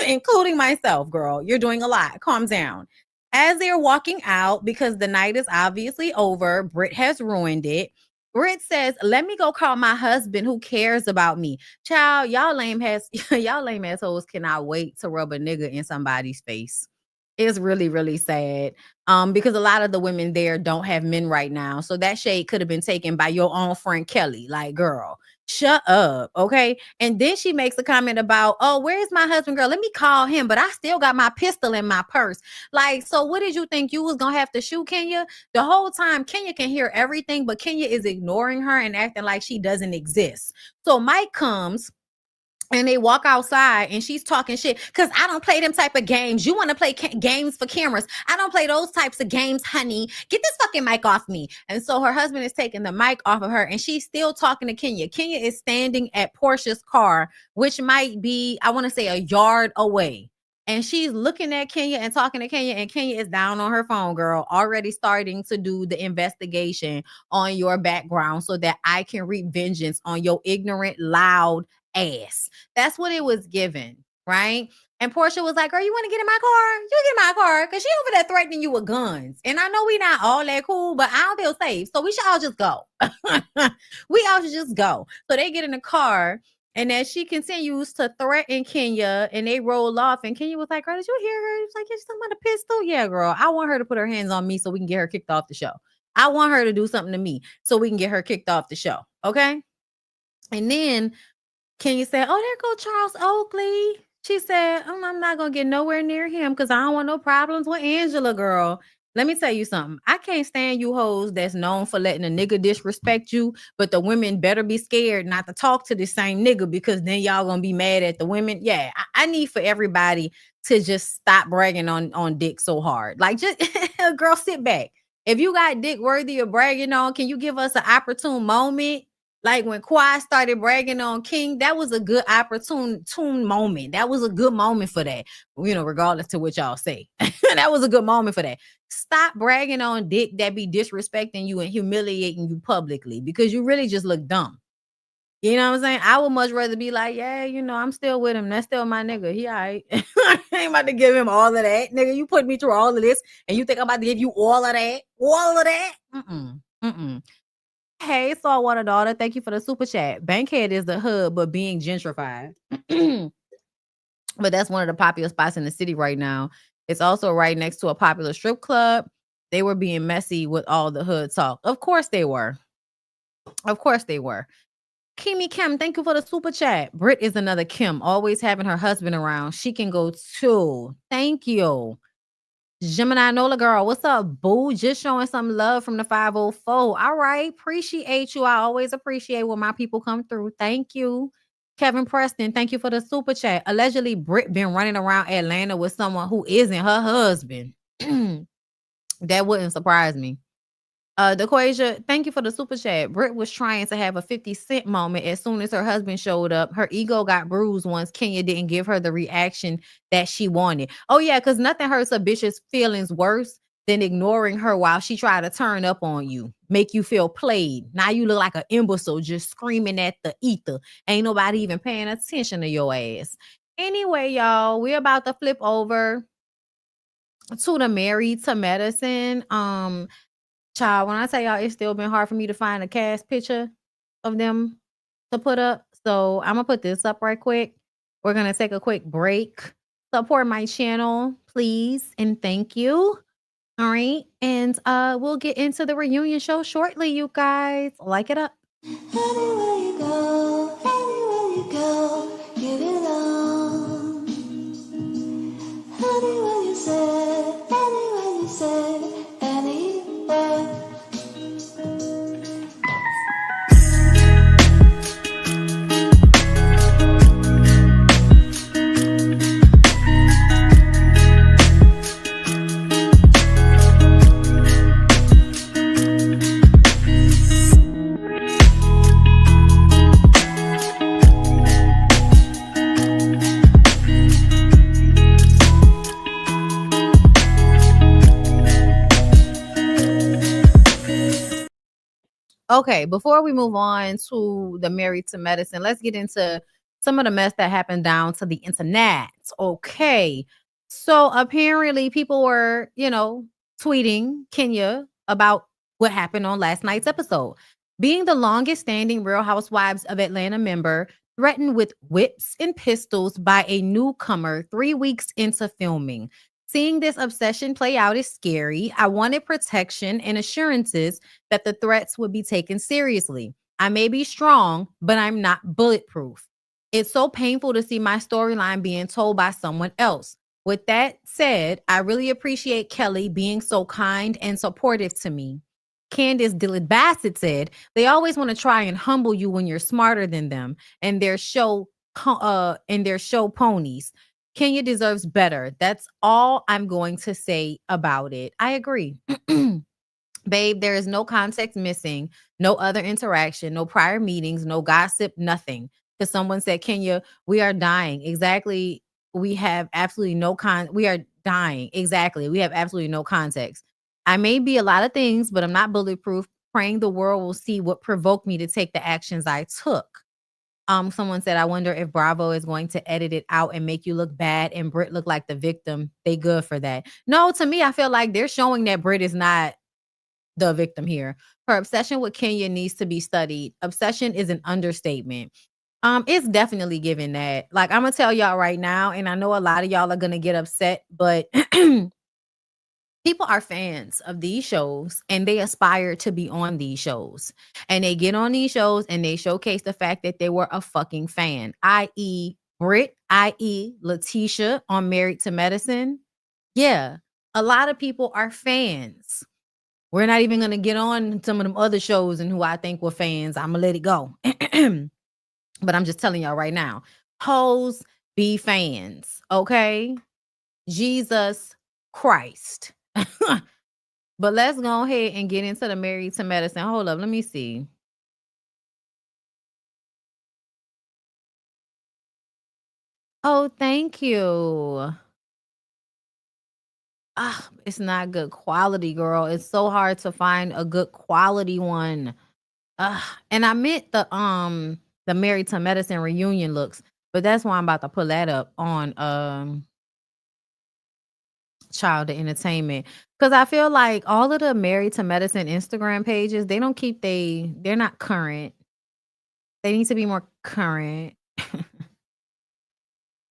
including myself, girl. You're doing a lot. Calm down. As they're walking out, because the night is obviously over, Britt has ruined it. Britt says, "Let me go call my husband who cares about me." Child, y'all lame assholes cannot wait to rub a nigga in somebody's face. It's really, really sad. Because a lot of the women there don't have men right now. So that shade could have been taken by your own friend Kelly. Like, girl, shut up. Okay. And then she makes a comment about, "Oh, where's my husband, girl? Let me call him, but I still got my pistol in my purse." Like, so what did you think you was gonna have to shoot Kenya? The whole time Kenya can hear everything, but Kenya is ignoring her and acting like she doesn't exist. So Mike comes and they walk outside and she's talking shit because I don't play them type of games. You want to play games for cameras. I don't play those types of games, honey. Get this fucking mic off me. And so her husband is taking the mic off of her and she's still talking to Kenya. Kenya is standing at Porsha's car, which might be, I want to say, a yard away. And she's looking at Kenya and talking to Kenya, and Kenya is down on her phone, girl, already starting to do the investigation on your background so that I can reap vengeance on your ignorant, loud ass. That's what it was given, right? And Porsha was like, "Girl, you want to get in my car? You get in my car," because she over there threatening you with guns. And I know we not all that cool, but I don't feel safe. So we should all just go. We all should just go. So they get in the car. And as she continues to threaten Kenya and they roll off, and Kenya was like, "Girl, did you hear her?" She's like, "Yeah, she's talking about a pistol." "Yeah, girl, I want her to put her hands on me so we can get her kicked off the show. I want her to do something to me so we can get her kicked off the show." Okay. And then Kenya said, "Oh, there go Charles Oakley." She said, "I'm not going to get nowhere near him because I don't want no problems with Angela, girl." Let me tell you something. I can't stand you hoes that's known for letting a nigga disrespect you, but the women better be scared not to talk to the same nigga because then y'all going to be mad at the women. Yeah, I need for everybody to just stop bragging on dick so hard. Like, just, girl, sit back. If you got dick worthy of bragging on, can you give us an opportune moment? Like when Quad started bragging on King, that was a good opportune moment. That was a good moment for that. Regardless to what y'all say. That was a good moment for that. Stop bragging on Dick that be disrespecting you and humiliating you publicly because you really just look dumb. You know what I'm saying? I would much rather be like, yeah, I'm still with him. That's still my nigga. He all right. I ain't about to give him all of that. Nigga, you put me through all of this and you think I'm about to give you all of that? All of that? Mm-mm. Hey, Saltwater Daughter. Thank you for the super chat. Bankhead is the hub, but being gentrified. But that's one of the popular spots in the city right now. It's also right next to a popular strip club. They were being messy with all the hood talk. Of course they were. Of course they were. Kimmy Kim, thank you for the super chat. Britt is another Kim, always having her husband around. She can go too. Thank you. Gemini Nola girl, what's up, boo? Just showing some love from the 504. All right, appreciate you. I always appreciate when my people come through. Thank you. Kevin Preston, thank you for the super chat. Allegedly, Britt been running around Atlanta with someone who isn't her husband. That wouldn't surprise me. DeQuasia, thank you for the super chat. Britt was trying to have a 50 Cent moment as soon as her husband showed up. Her ego got bruised once Kenya didn't give her the reaction that she wanted. Oh, yeah, because nothing hurts a bitch's feelings worse than ignoring her while she tried to turn up on you, make you feel played. Now you look like an imbecile just screaming at the ether. Ain't nobody even paying attention to your ass. Anyway, y'all, we're about to flip over to the Married to Medicine. Child, when I tell y'all it's still been hard for me to find a cast picture of them to put up. So I'm gonna put this up right quick. We're gonna take a quick break. Support my channel, please, and thank you. All right. And we'll get into the reunion show shortly, you guys. Like it up. Anywhere you go, give it all. Anywhere you say, anywhere. Okay, before we move on to the Married to Medicine, let's get into some of the mess that happened down to the internet. Okay. So apparently people were, tweeting Kenya about what happened on last night's episode. Being the longest standing Real Housewives of Atlanta member, threatened with whips and pistols by a newcomer 3 weeks into filming. Seeing this obsession play out is scary. I wanted protection and assurances that the threats would be taken seriously. I may be strong, but I'm not bulletproof. It's so painful to see my storyline being told by someone else. With that said, I really appreciate Kelly being so kind and supportive to me. Candace Dillard Bassett said, they always want to try and humble you when you're smarter than them and their show ponies. Kenya deserves better. That's all I'm going to say about it. I agree. Babe, there is no context missing, no other interaction, no prior meetings, no gossip, nothing. Because someone said, Kenya, we are dying. Exactly. We have absolutely we are dying. Exactly. We have absolutely no context. I may be a lot of things, but I'm not bulletproof. Praying the world will see what provoked me to take the actions I took. Someone said, I wonder if Bravo is going to edit it out and make you look bad and Britt look like the victim. They good for that. No, to me, I feel like they're showing that Britt is not the victim here. Her obsession with Kenya needs to be studied. Obsession is an understatement. It's definitely given that. Like, I'm gonna tell y'all right now, and I know a lot of y'all are gonna get upset, but people are fans of these shows and they aspire to be on these shows. And they get on these shows and they showcase the fact that they were a fucking fan, i.e. Britt, i.e. Letitia on Married to Medicine. Yeah, a lot of people are fans. We're not even going to get on some of them other shows and who I think were fans. I'm going to let it go. But I'm just telling y'all right now, hoes be fans, okay? Jesus Christ. But let's go ahead and get into the Married to Medicine. Hold up, let me see. Oh, thank you. Ah, it's not good quality, girl. It's so hard to find a good quality one. And I meant the Married to Medicine reunion looks, but that's why I'm about to pull that up on Child Entertainment, because I feel like all of the Married to Medicine Instagram pages, they don't keep they're not current. They need to be more current.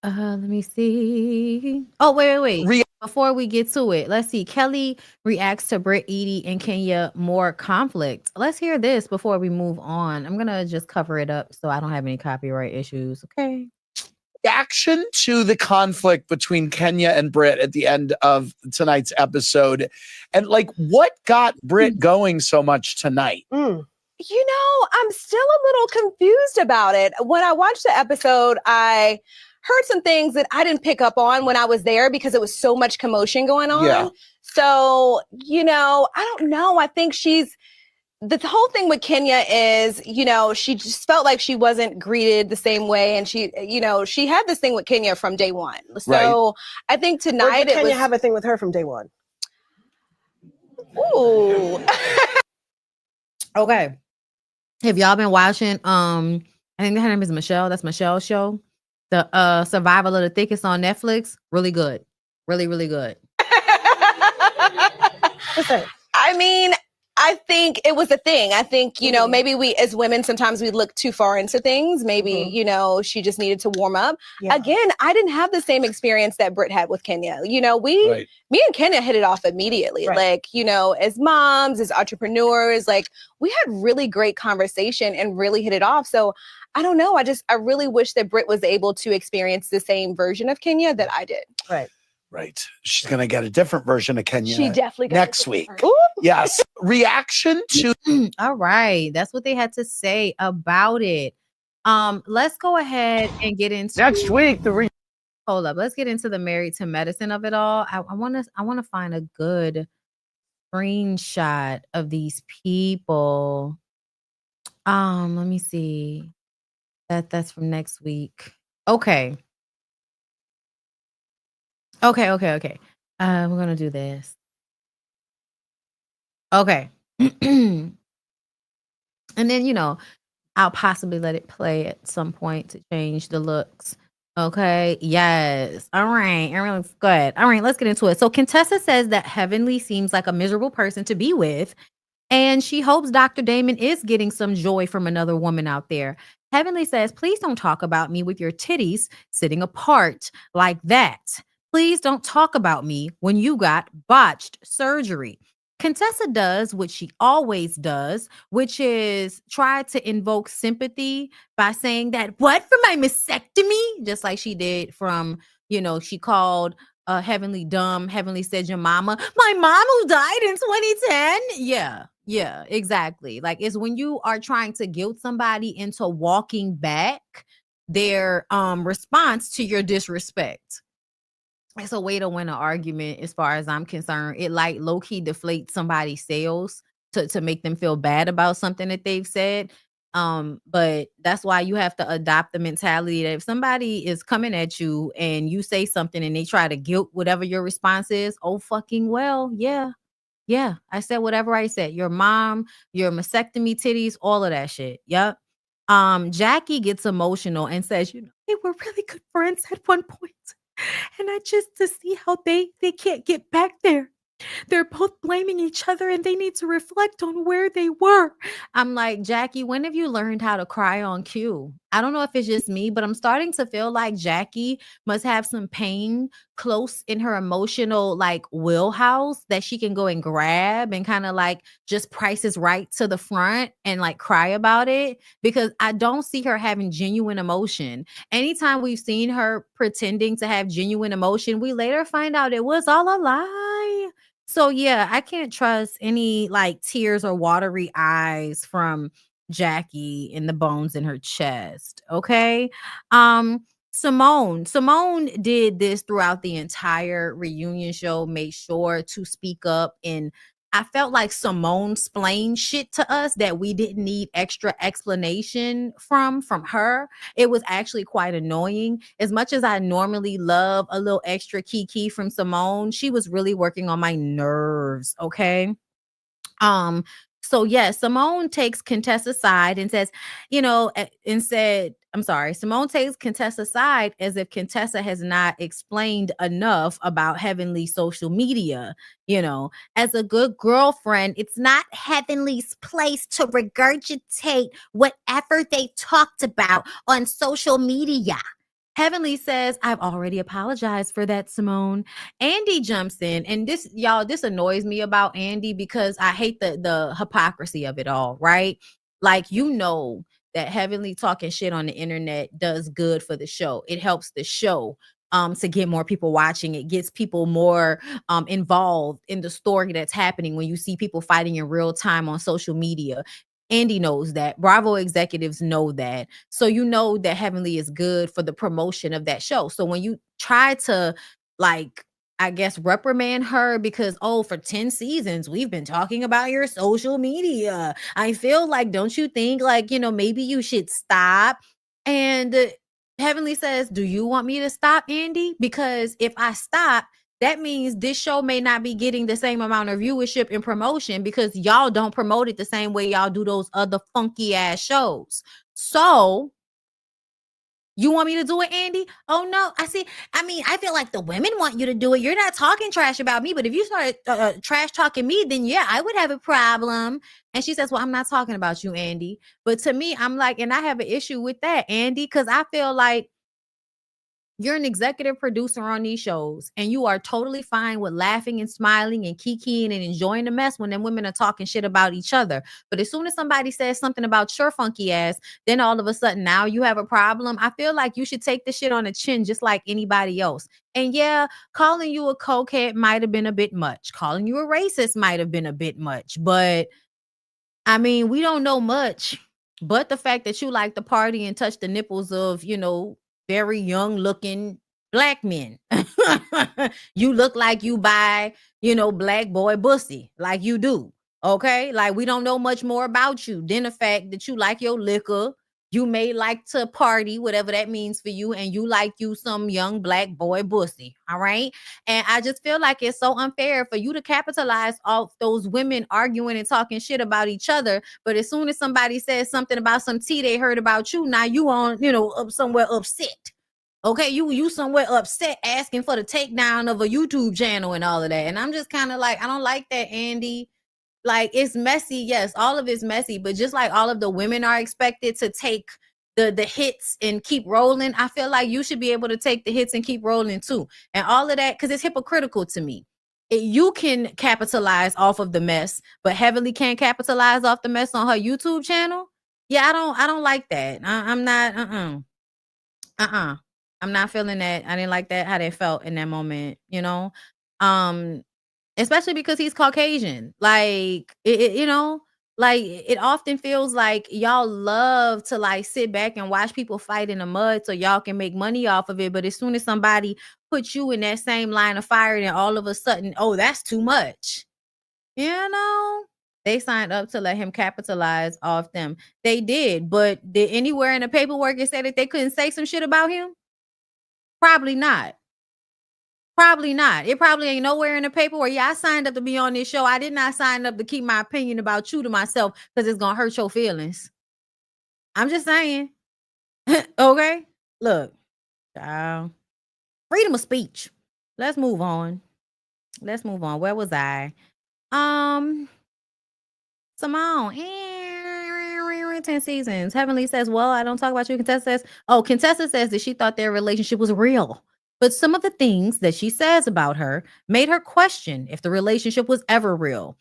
Let me see. Oh, wait. Before we get to it, let's see. Kelly reacts to Britt, Edie, and Kenya more conflict. Let's hear this before we move on. I'm gonna just cover it up so I don't have any copyright issues. Okay. Reaction to the conflict between Kenya and Britt at the end of tonight's episode, and like what got Britt going so much tonight? You know, I'm still a little confused about it. When I watched the episode, I heard some things that I didn't pick up on when I was there because it was so much commotion going on. Yeah. So, you know, I don't know. I think the whole thing with Kenya is, you know, she just felt like she wasn't greeted the same way. And she, you know, she had this thing with Kenya from day one. So I think tonight did Kenya have a thing with her from day one? Ooh. Okay. Have y'all been watching I think her name is Michelle. That's Michelle's show. The Survival of the Thickest on Netflix. Really good. Really, really good. I mean, I think it was a thing. I think, you know, maybe we as women, sometimes we look too far into things. Maybe, you know, she just needed to warm up. Yeah. Again, I didn't have the same experience that Britt had with Kenya. You know, me and Kenya hit it off immediately. Like, you know, as moms, as entrepreneurs, like we had really great conversation and really hit it off. So I don't know. I really wish that Britt was able to experience the same version of Kenya that I did. Right. She's going to get a different version of Kenya. She definitely next week. Yes. Reaction to. All right. That's what they had to say about it. Let's go ahead and get into next week. Hold up. Let's get into the Married to Medicine of it all. I want to find a good screenshot of these people. Let me see. That's from next week. Okay. Okay. We're gonna do this. Okay. And then, you know, I'll possibly let it play at some point to change the looks. Okay. Yes. All right. Everyone looks good. All right. Let's get into it. So Contessa says that Heavenly seems like a miserable person to be with, and she hopes Dr. Damon is getting some joy from another woman out there. Heavenly says, please don't talk about me with your titties sitting apart like that. Please don't talk about me when you got botched surgery. Contessa does what she always does, which is try to invoke sympathy by saying that, what, for my mastectomy? Just like she did from, you know, she called Heavenly dumb. Heavenly said, your mama, my mom who died in 2010. Yeah, exactly. Like, it's when you are trying to guilt somebody into walking back their response to your disrespect. It's a way to win an argument, as far as I'm concerned. It like low-key deflates somebody's sales to make them feel bad about something that they've said. But that's why you have to adopt the mentality that if somebody is coming at you and you say something and they try to guilt whatever your response is, oh fucking well, yeah, I said whatever I said. Your mom, your mastectomy titties, all of that shit. Yep. Jackie gets emotional and says, you know, they were really good friends at one point. And I just to see how they can't get back there. They're both blaming each other and they need to reflect on where they were. I'm like, Jackie, when have you learned how to cry on cue? I don't know if it's just me, but I'm starting to feel like Jackie must have some pain close in her emotional like wheelhouse that she can go and grab and kind of like just Price Right to the front and like cry about it, because I don't see her having genuine emotion. Anytime we've seen her pretending to have genuine emotion, we later find out it was all a lie. So yeah, I can't trust any like tears or watery eyes from Jackie in the bones in her chest. Okay. Simone did this throughout the entire reunion show, made sure to speak up in I felt like Simone explained shit to us that we didn't need extra explanation from her. It was actually quite annoying. As much as I normally love a little extra kiki from Simone, she was really working on my nerves, okay? So yeah, Simone takes Contessa's side and says, Simone takes Contessa's side as if Contessa has not explained enough about Heavenly's social media. As a good girlfriend, it's not Heavenly's place to regurgitate whatever they talked about on social media. Heavenly says, I've already apologized for that, Simone. Andy jumps in, and this annoys me about Andy because I hate the hypocrisy of it all, right? Like, that Heavenly talking shit on the internet does good for the show. It helps the show to get more people watching. It gets people more involved in the story that's happening when you see people fighting in real time on social media. Andy knows that. Bravo executives know that. So that Heavenly is good for the promotion of that show. So when you try to, like, I guess, reprimand her because, for 10 seasons, we've been talking about your social media. I feel like, don't you think, like, maybe you should stop? And Heavenly says, do you want me to stop, Andy? Because if I stop, that means this show may not be getting the same amount of viewership and promotion because y'all don't promote it the same way y'all do those other funky ass shows. So you want me to do it, Andy? Oh, no. I feel like the women want you to do it. You're not talking trash about me. But if you started trash talking me, then yeah, I would have a problem. And she says, well, I'm not talking about you, Andy. But to me, I'm like, and I have an issue with that, Andy, because I feel like you're an executive producer on these shows and you are totally fine with laughing and smiling and kikiing and enjoying the mess when them women are talking shit about each other. But as soon as somebody says something about your funky ass, then all of a sudden now you have a problem. I feel like you should take the shit on the chin just like anybody else. And yeah, calling you a cokehead might have been a bit much. Calling you a racist might have been a bit much. But we don't know much. But the fact that you like to party and touch the nipples of, very young looking black men. You look like you buy, black boy pussy like you do. Okay. Like, we don't know much more about you than the fact that you like your liquor. You may like to party, whatever that means for you. And you like you some young black boy pussy. All right. And I just feel like it's so unfair for you to capitalize off those women arguing and talking shit about each other. But as soon as somebody says something about some tea they heard about you, now you on, up somewhere upset. Okay, you somewhere upset asking for the takedown of a YouTube channel and all of that. And I'm just kind of like, I don't like that, Andy. Like, it's messy. Yes, all of it's messy. But just like all of the women are expected to take the hits and keep rolling, I feel like you should be able to take the hits and keep rolling too. And all of that, because it's hypocritical to me. You can capitalize off of the mess, but Heavenly can't capitalize off the mess on her YouTube channel. Yeah, I don't like that. I'm not, I'm not feeling that. I didn't like that, how they felt in that moment, especially because he's Caucasian. Like, it often feels like y'all love to like sit back and watch people fight in the mud so y'all can make money off of it. But as soon as somebody puts you in that same line of fire, then all of a sudden, oh, that's too much. They signed up to let him capitalize off them. They did, but did anywhere in the paperwork it said that they couldn't say some shit about him? Probably not. Probably not. It probably ain't nowhere in the paperwork. Yeah, I signed up to be on this show. I did not sign up to keep my opinion about you to myself because it's going to hurt your feelings. I'm just saying. Okay? Look, child. Freedom of speech. Let's move on. Where was I? Simone. 10 seasons. Heavenly says, well, I don't talk about you. Contessa says that she thought their relationship was real. But some of the things that she says about her made her question if the relationship was ever real.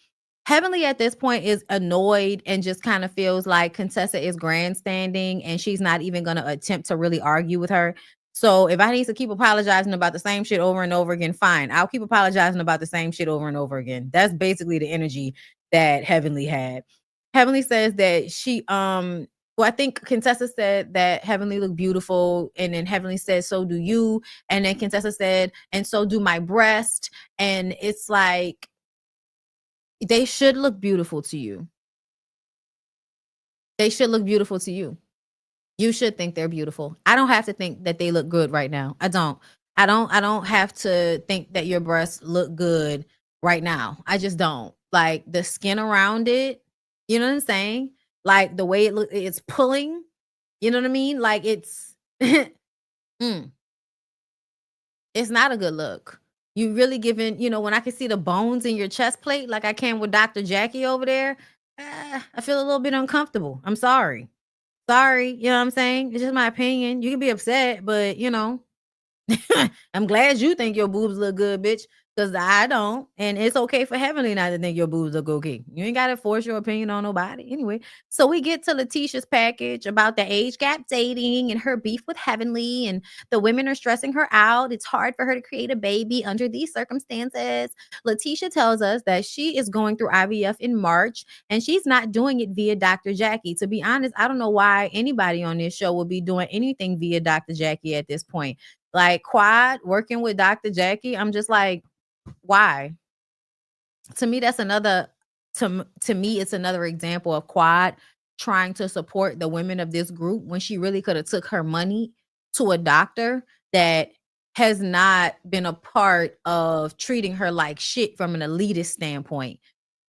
Heavenly at this point is annoyed and just kind of feels like Contessa is grandstanding and she's not even going to attempt to really argue with her. So if I need to keep apologizing about the same shit over and over again, fine. I'll keep apologizing about the same shit over and over again. That's basically the energy that Heavenly had. Heavenly says that she, I think Contessa said that Heavenly looked beautiful. And then Heavenly said, so do you. And then Contessa said, and so do my breast. And it's like, They should look beautiful to you. They should look beautiful to you. You should think they're beautiful. I don't have to think that they look good right now. I don't have to think that your breasts look good right now. I just don't. Like the skin around it, you know what I'm saying? Like the way it's pulling, you know what I mean? Like it's mm, it's not a good look. You really giving, when I can see the bones in your chest plate like I can with Dr. Jackie over there, I feel a little bit uncomfortable. I'm sorry. Sorry, you know what I'm saying? It's just my opinion. You can be upset, but I'm glad you think your boobs look good, bitch, because I don't. And it's okay for Heavenly not to think your boobs look okay. You ain't got to force your opinion on nobody. Anyway, so we get to Letitia's package about the age gap dating and her beef with Heavenly, and the women are stressing her out. It's hard for her to create a baby under these circumstances. Letitia tells us that she is going through IVF in March, and she's not doing it via Dr. Jackie. To be honest, I don't know why anybody on this show would be doing anything via Dr. Jackie at this point. Like Quad working with Dr. Jackie, I'm just like, why? To me, that's another to me, it's another example of Quad trying to support the women of this group when she really could have took her money to a doctor that has not been a part of treating her like shit from an elitist standpoint.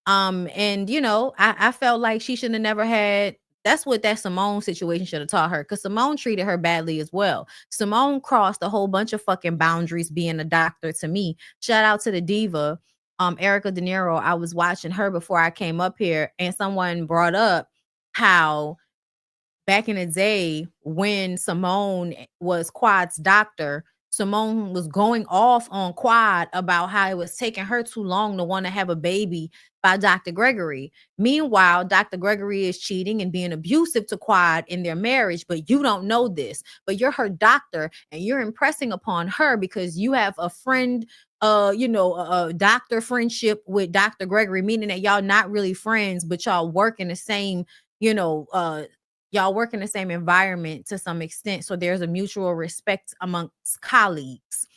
And I felt like she should have never had. That's what that Simone situation should have taught her, because Simone treated her badly as well. Simone crossed a whole bunch of fucking boundaries being a doctor to me. Shout out to the diva, Erica De Niro. I was watching her before I came up here, and someone brought up how back in the day when Simone was Quad's doctor, Simone was going off on Quad about how it was taking her too long to want to have a baby by Dr. Gregory. Meanwhile, Dr. Gregory is cheating and being abusive to Quad in their marriage, but you don't know this. But you're her doctor, and you're impressing upon her because you have a friend, a doctor friendship with Dr. Gregory, meaning that y'all not really friends, but y'all work in the same, y'all work in the same environment to some extent. So there's a mutual respect amongst colleagues.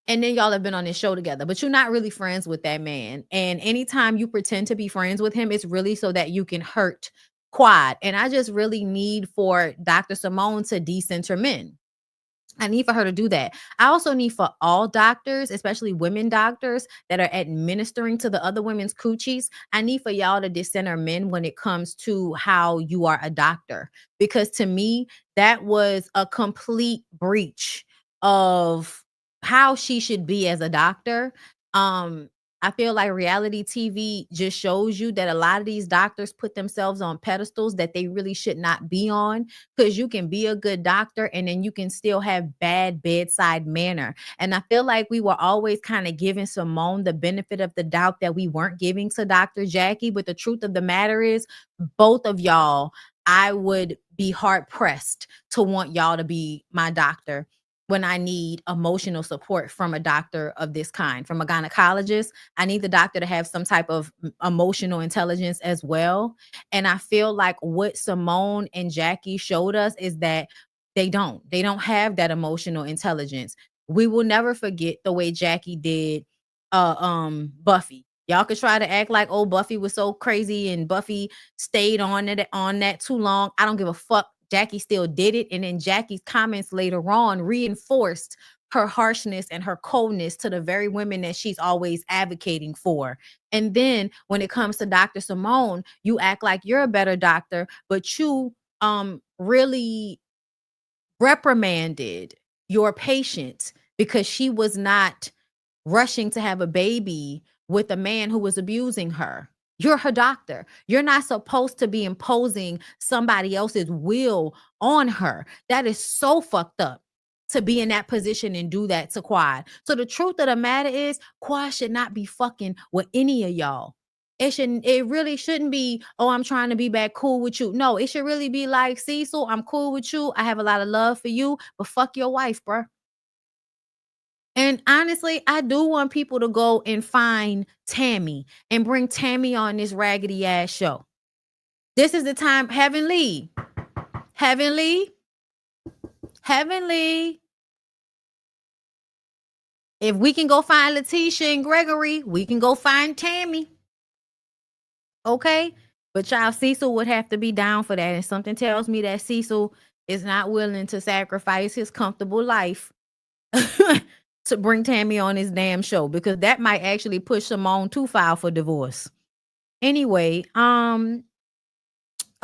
And then y'all have been on this show together, but you're not really friends with that man. And anytime you pretend to be friends with him, it's really so that you can hurt Quad. And I just really need for Dr. Simone to decenter men. I need for her to do that. I also need for all doctors, especially women doctors that are administering to the other women's coochies, I need for y'all to decenter men when it comes to how you are a doctor. Because to me, that was a complete breach of how she should be as a doctor. I feel like reality TV just shows you that a lot of these doctors put themselves on pedestals that they really should not be on, because you can be a good doctor and then you can still have bad bedside manner. And I feel like we were always kind of giving Simone the benefit of the doubt that we weren't giving to Dr. Jackie. But the truth of the matter is, both of y'all, I would be hard pressed to want y'all to be my doctor when I need emotional support from a doctor of this kind. From a gynecologist, I need the doctor to have some type of emotional intelligence as well. And I feel like what Simone and Jackie showed us is that they don't have that emotional intelligence. We will never forget the way Jackie did Buffy. Y'all could try to act like, oh, Buffy was so crazy and Buffy stayed on that too long. I don't give a fuck. Jackie still did it. And then Jackie's comments later on reinforced her harshness and her coldness to the very women that she's always advocating for. And then when it comes to Dr. Simone, you act like you're a better doctor, but you really reprimanded your patient because she was not rushing to have a baby with a man who was abusing her. You're her doctor. You're not supposed to be imposing somebody else's will on her. That is so fucked up to be in that position and do that to Quad. So the truth of the matter is, Quad should not be fucking with any of y'all. It really shouldn't be, oh, I'm trying to be back cool with you. No, it should really be like, Cecil, I'm cool with you. I have a lot of love for you, but fuck your wife, bruh. And honestly, I do want people to go and find Tammy and bring Tammy on this raggedy ass show. This is the time. Heavenly. If we can go find Letitia and Gregory, we can go find Tammy. Okay. But child, Cecil would have to be down for that. And something tells me that Cecil is not willing to sacrifice his comfortable life to bring Tammy on his damn show, because that might actually push Simone to file for divorce. Anyway, a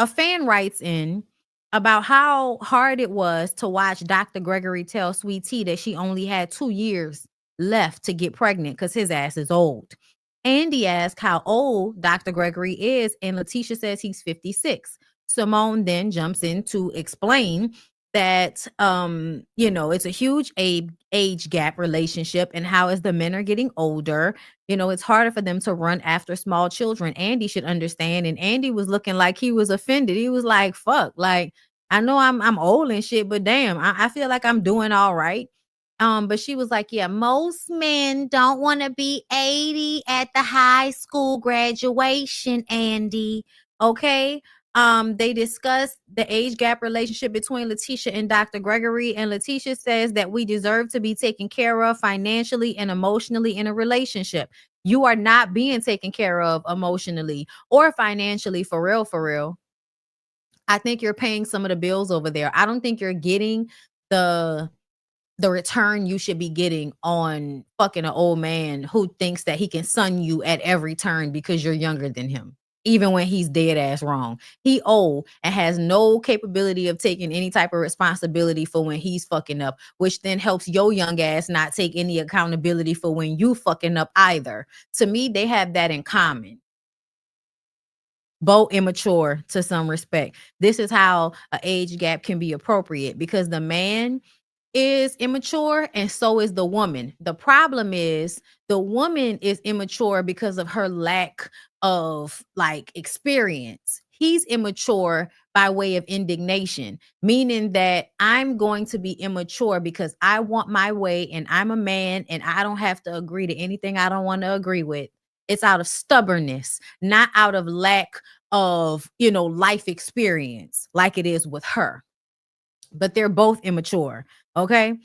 fan writes in about how hard it was to watch Dr. Gregory tell Sweet Tea that she only had 2 years left to get pregnant because his ass is old. Andy asks how old Dr. Gregory is, and Letitia says he's 56. Simone then jumps in to explain that it's a huge age gap relationship, and how as the men are getting older, it's harder for them to run after small children. Andy should understand. And Andy was looking like he was offended. He was like, fuck, like, I know I'm old and shit, but damn, I feel like I'm doing all right. But she was like, yeah, most men don't want to be 80 at the high school graduation, Andy. Okay. They discussed the age gap relationship between Letitia and Dr. Gregory, and Letitia says that we deserve to be taken care of financially and emotionally in a relationship. You are not being taken care of emotionally or financially, for real, for real. I think you're paying some of the bills over there. I don't think you're getting the return you should be getting on fucking an old man who thinks that he can sun you at every turn because you're younger than him, even when he's dead ass wrong. He old and has no capability of taking any type of responsibility for when he's fucking up, which then helps your young ass not take any accountability for when you fucking up either. To me, they have that in common. Both immature to some respect. This is how an age gap can be appropriate, because the man is immature and so is the woman. The problem is the woman is immature because of her lack of like experience. He's immature by way of indignation, meaning that I'm going to be immature because I want my way and I'm a man and I don't have to agree to anything I don't want to agree with. It's out of stubbornness, not out of lack of, life experience like it is with her. But they're both immature. Okay.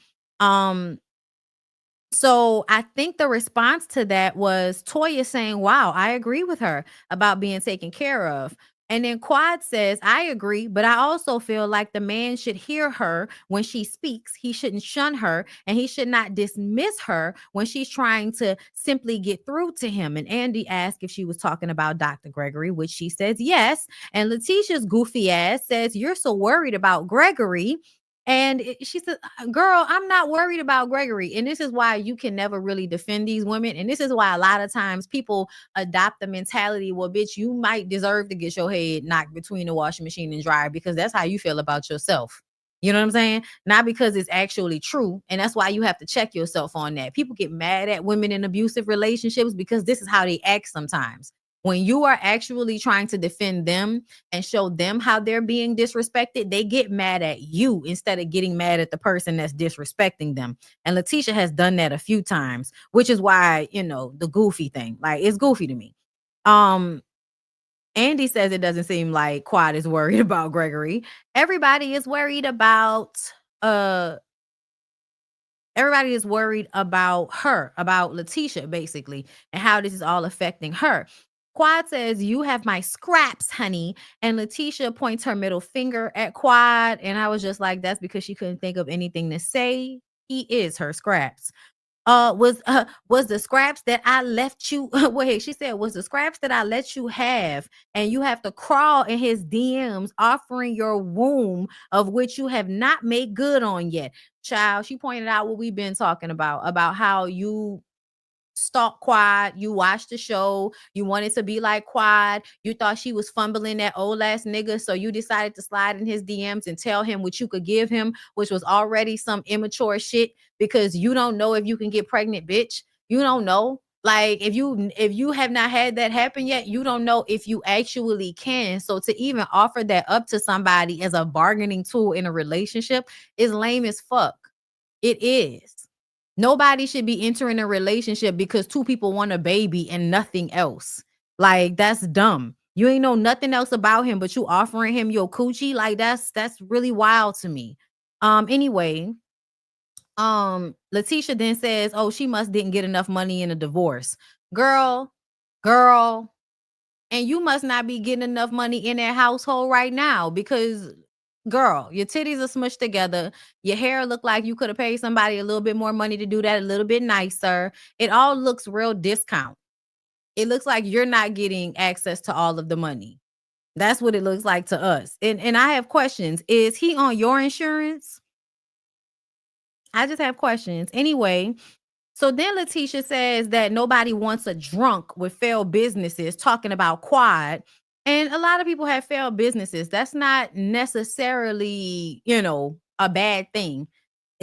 So I think the response to that was Toya saying, wow, I agree with her about being taken care of. And then Quad says, I agree, but I also feel like the man should hear her when she speaks. He shouldn't shun her, and he should not dismiss her when she's trying to simply get through to him. And Andy asked if she was talking about Dr. Gregory, which she says yes. And Letitia's goofy ass says, you're so worried about Gregory. And she said, girl, I'm not worried about Gregory. And this is why you can never really defend these women. And this is why a lot of times people adopt the mentality, well, bitch, you might deserve to get your head knocked between the washing machine and dryer, because that's how you feel about yourself. You know what I'm saying? Not because it's actually true. And that's why you have to check yourself on that. People get mad at women in abusive relationships because this is how they act sometimes. When you are actually trying to defend them and show them how they're being disrespected, they get mad at you instead of getting mad at the person that's disrespecting them. And Letitia has done that a few times, which is why, the goofy thing, like, it's goofy to me. Andy says it doesn't seem like Quad is worried about Gregory. Everybody is worried about her, about Letitia, basically, and how this is all affecting her. Quad says, you have my scraps, honey. And Letitia points her middle finger at Quad. And I was just like, that's because she couldn't think of anything to say. He is her scraps. Was the scraps that I left you wait, she said, was the scraps that I let you have, and you have to crawl in his DMs offering your womb, of which you have not made good on yet. Child, she pointed out what we've been talking about how you stalk Quad, you watched the show, you wanted to be like Quad, you thought she was fumbling that old ass nigga, so you decided to slide in his DMs and tell him what you could give him, which was already some immature shit, because you don't know if you can get pregnant, bitch. You don't know. Like, if you have not had that happen yet, you don't know if you actually can. So to even offer that up to somebody as a bargaining tool in a relationship is lame as fuck. It is. Nobody should be entering a relationship because two people want a baby and nothing else. Like, that's dumb. You ain't know nothing else about him, but you offering him your coochie. Like, that's really wild to me. Anyway, Letitia then says, oh, she didn't get enough money in a divorce. Girl, And you must not be getting enough money in that household right now because, girl, your titties are smushed together. Your hair look like you could have paid somebody a little bit more money to do that a little bit nicer. It all looks real discount. It looks like you're not getting access to all of the money. That's what it looks like to us. And I have questions. Is he on your insurance? I just have questions. Anyway, so then Letitia says that nobody wants a drunk with failed businesses talking about quad. And a lot of people have failed businesses. That's not necessarily, a bad thing,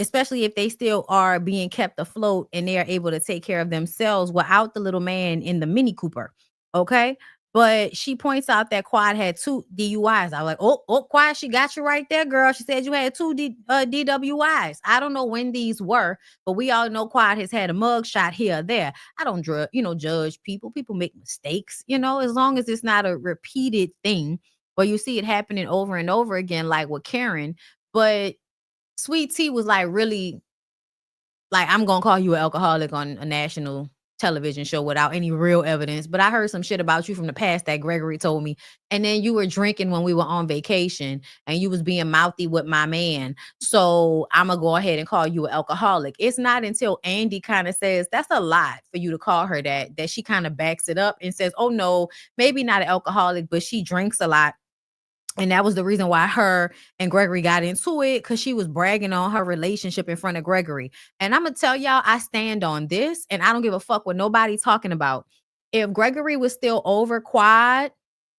especially if they still are being kept afloat and they are able to take care of themselves without the little man in the Mini Cooper. Okay. But she points out that Quad had 2 DUIs. I was like, oh, Quad, she got you right there, girl. She said you had 2 DWIs. I don't know when these were, but we all know Quad has had a mug shot here or there. I don't judge people. People make mistakes, as long as it's not a repeated thing or you see it happening over and over again, like with Karen. But Sweet Tea was like, really, like, I'm going to call you an alcoholic on a national television show without any real evidence. But I heard some shit about you from the past that Gregory told me. And then you were drinking when we were on vacation and you was being mouthy with my man. So I'm going to go ahead and call you an alcoholic. It's not until Andy kind of says, that's a lot for you to call her that she kind of backs it up and says, oh no, maybe not an alcoholic, but she drinks a lot. And that was the reason why her and Gregory got into it, because she was bragging on her relationship in front of Gregory. And I'm going to tell y'all, I stand on this and I don't give a fuck what nobody talking about. If Gregory was still over Quad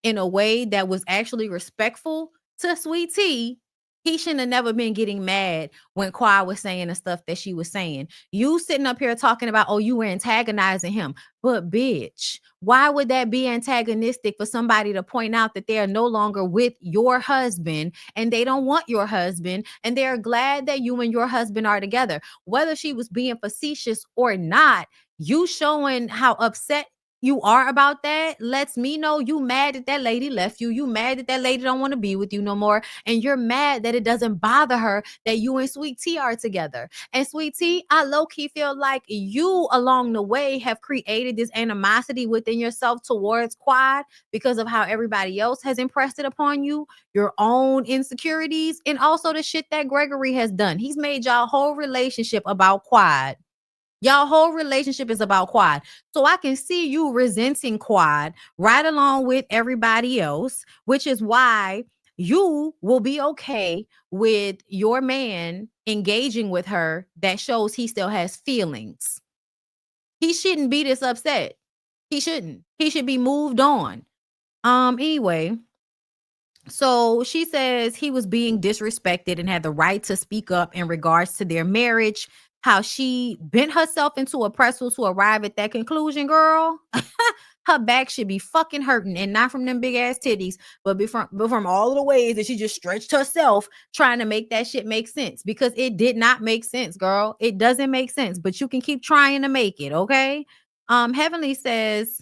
in a way that was actually respectful to Sweet Tea, he shouldn't have never been getting mad when Quad was saying the stuff that she was saying. You sitting up here talking about, oh, you were antagonizing him. But bitch, why would that be antagonistic for somebody to point out that they are no longer with your husband and they don't want your husband and they're glad that you and your husband are together? Whether she was being facetious or not, you showing how upset you are about that lets me know you mad that that lady left you. You mad that that lady don't want to be with you no more. And you're mad that it doesn't bother her that you and Sweet Tea are together. And Sweet Tea, I low-key feel like you along the way have created this animosity within yourself towards Quad because of how everybody else has impressed it upon you, your own insecurities, and also the shit that Gregory has done. He's made y'all whole relationship about Quad. Y'all whole relationship is about Quad. So I can see you resenting Quad right along with everybody else, which is why you will be okay with your man engaging with her that shows he still has feelings. He shouldn't be this upset. He shouldn't. He should be moved on. Anyway, so she says he was being disrespected and had the right to speak up in regards to their marriage. How she bent herself into a pretzel to arrive at that conclusion, girl. Her back should be fucking hurting, and not from them big ass titties, but from all of the ways that she just stretched herself trying to make that shit make sense, because it did not make sense, girl. It doesn't make sense, but you can keep trying to make it, okay? Heavenly says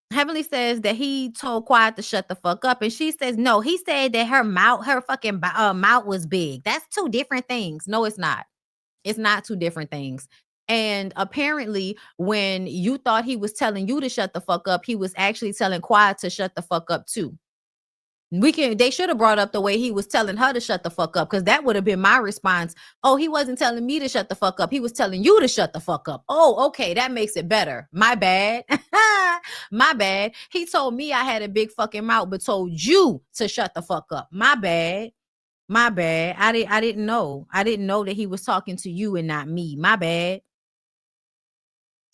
that he told Quiet to shut the fuck up, and she says no. He said that her fucking mouth was big. That's 2 different things. No, it's not. It's not 2 different things. And apparently, when you thought he was telling you to shut the fuck up, he was actually telling Quiet to shut the fuck up too. They should have brought up the way he was telling her to shut the fuck up, because that would have been my response. Oh, he wasn't telling me to shut the fuck up. He was telling you to shut the fuck up. Oh, okay. That makes it better. My bad. My bad. He told me I had a big fucking mouth, but told you to shut the fuck up. My bad. My bad. I didn't know. I didn't know that he was talking to you and not me. My bad.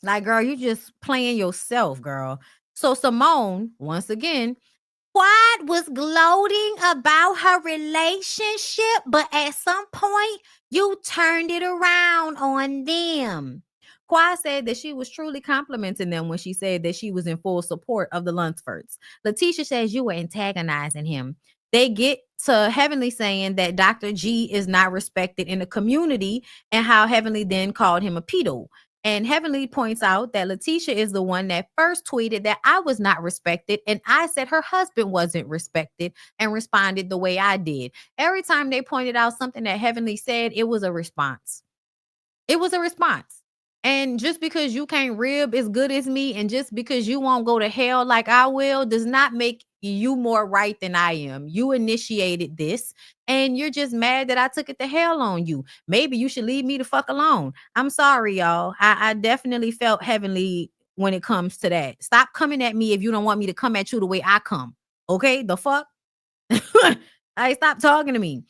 Like, girl, you just playing yourself, girl. So Simone, once again, Quad was gloating about her relationship, but at some point, you turned it around on them. Quad said that she was truly complimenting them when she said that she was in full support of the Lunsfords. Letitia says you were antagonizing him. They get to Heavenly saying that Dr. G is not respected in the community and how Heavenly then called him a pedo. And Heavenly points out that Letitia is the one that first tweeted that I was not respected. And I said her husband wasn't respected and responded the way I did. Every time they pointed out something that Heavenly said, it was a response. It was a response. And just because you can't rib as good as me, and just because you won't go to hell like I will, does not make you more right than I am. You initiated this, and you're just mad that I took it to hell on you. Maybe you should leave me the fuck alone. I'm sorry, y'all. I definitely felt heavenly when it comes to that. Stop coming at me if you don't want me to come at you the way I come. Okay? The fuck? I stop talking to me.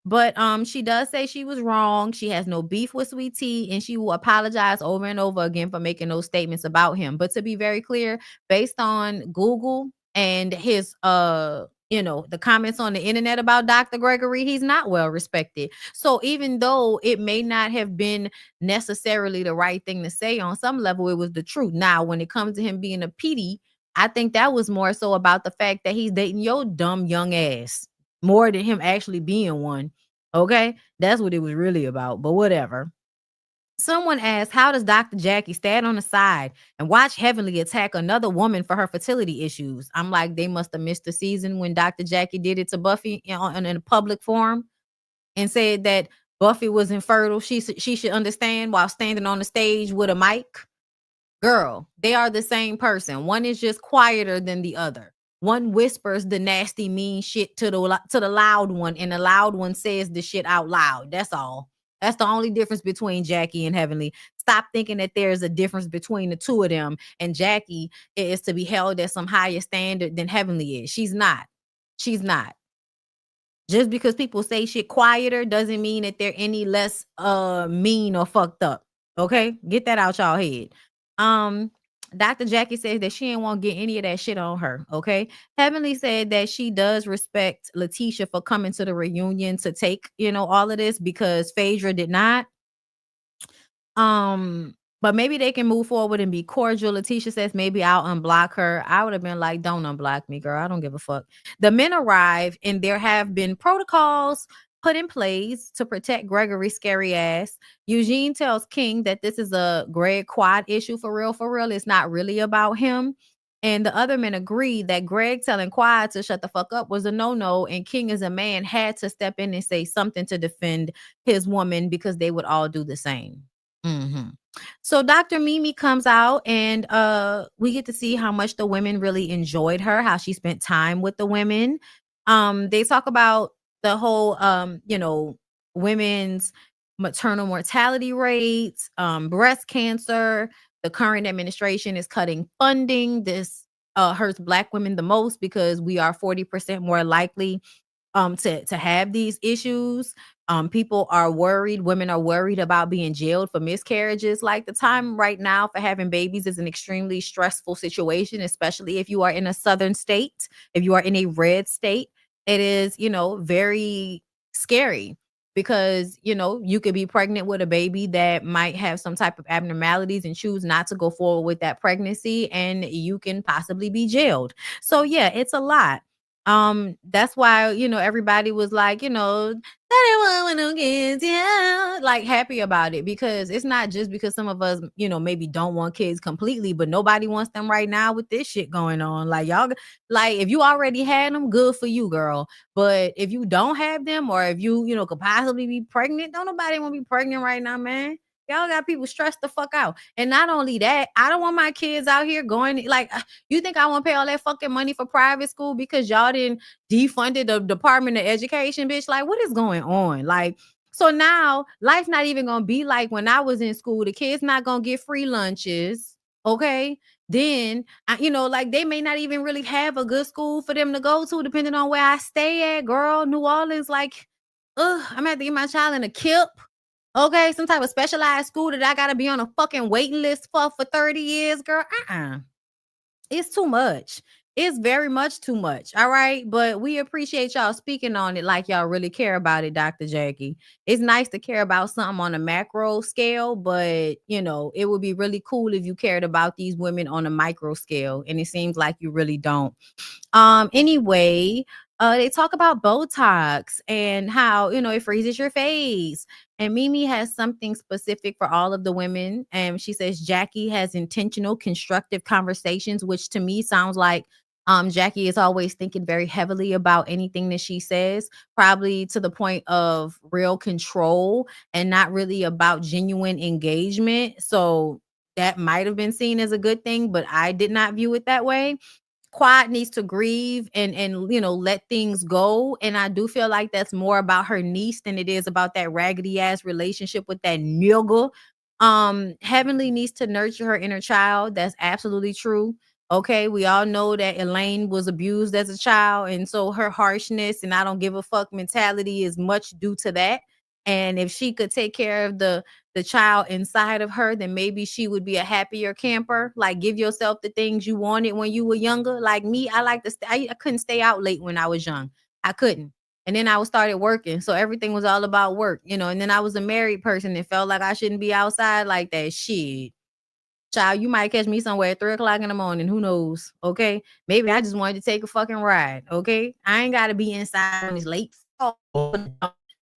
But she does say she was wrong. She has no beef with Sweet Tea, and she will apologize over and over again for making those statements about him. But to be very clear, based on Google and his the comments on the internet about Dr. Gregory, he's not well respected. So even though it may not have been necessarily the right thing to say, on some level it was the truth. Now, when it comes to him being a PD, I think that was more so about the fact that he's dating your dumb young ass more than him actually being one. Okay, that's what it was really about, but whatever. Someone asked, how does Dr. Jackie stand on the side and watch Heavenly attack another woman for her fertility issues? I'm like, they must have missed the season when Dr. Jackie did it to Buffy in a public forum and said that Buffy was infertile. She should understand while standing on the stage with a mic. Girl, they are the same person. One is just quieter than the other. One whispers the nasty, mean shit to the loud one, and the loud one says the shit out loud. That's all. That's the only difference between Jackie and Heavenly. Stop thinking that there's a difference between the two of them, and Jackie is to be held at some higher standard than Heavenly is. She's not. She's not. Just because people say shit quieter doesn't mean that they're any less mean or fucked up. Okay? Get that out y'all head. Dr. Jackie says that she ain't want to get any of that shit on her. Okay. Heavenly said that she does respect Letitia for coming to the reunion to take, all of this, because Phaedra did not. But maybe they can move forward and be cordial. Letitia says maybe I'll unblock her. I would have been like, don't unblock me, girl. I don't give a fuck. The men arrive, and there have been protocols put in place to protect Gregory's scary ass. Eugene tells King that this is a Greg Quad issue for real. For real. It's not really about him. And the other men agree that Greg telling Quad to shut the fuck up was a no-no, and King as a man had to step in and say something to defend his woman, because they would all do the same. So Dr. Mimi comes out, and we get to see how much the women really enjoyed her, how she spent time with the women. They talk about the whole women's maternal mortality rates, breast cancer. The current administration is cutting funding. This hurts Black women the most, because we are 40% more likely to have these issues. People are worried. Women are worried about being jailed for miscarriages. Like, the time right now for having babies is an extremely stressful situation, especially if you are in a southern state, if you are in a red state. It is, very scary, because, you could be pregnant with a baby that might have some type of abnormalities and choose not to go forward with that pregnancy, and you can possibly be jailed. So yeah, it's a lot. That's why, everybody was like, I didn't want no kids, yeah, like happy about it, because it's not just because some of us, maybe don't want kids completely, but nobody wants them right now with this shit going on. Like, y'all, like, if you already had them, good for you, girl. But if you don't have them, or if you, could possibly be pregnant, don't nobody want to be pregnant right now, man. Y'all got people stressed the fuck out. And not only that, I don't want my kids out here going, like, you think I want to pay all that fucking money for private school because y'all didn't defunded the Department of Education, bitch? Like, what is going on? Like, so now life's not even going to be like when I was in school. The kids not going to get free lunches. Okay. Then, like, they may not even really have a good school for them to go to, depending on where I stay at, girl. New Orleans, like, I'm going to have to get my child in a KIP. Okay, some type of specialized school that I gotta be on a fucking waiting list for 30 years, girl. It's too much. It's very much too much. All right. But we appreciate y'all speaking on it like y'all really care about it, Dr. Jackie. It's nice to care about something on a macro scale, but it would be really cool if you cared about these women on a micro scale. And it seems like you really don't. Anyway, they talk about Botox and how, it freezes your face. And Mimi has something specific for all of the women. And she says Jackie has intentional, constructive conversations, which to me sounds like Jackie is always thinking very heavily about anything that she says, probably to the point of real control and not really about genuine engagement. So that might have been seen as a good thing, but I did not view it that way. Quad needs to grieve and let things go, and I do feel like that's more about her niece than it is about that raggedy ass relationship with that nigga. Heavenly needs to nurture her inner child. That's absolutely true. Okay, we all know that Elaine was abused as a child, and so her harshness and I don't give a fuck mentality is much due to that. And if she could take care of the child inside of her, then maybe she would be a happier camper. Like, give yourself the things you wanted when you were younger. Like me, I like to I couldn't stay out late when I was young. I couldn't. And then I was started working. So everything was all about work, and then I was a married person and felt like I shouldn't be outside like that. Shit. Child, you might catch me somewhere at 3 o'clock in the morning. Who knows? Okay. Maybe I just wanted to take a fucking ride. Okay. I ain't gotta be inside when it's late.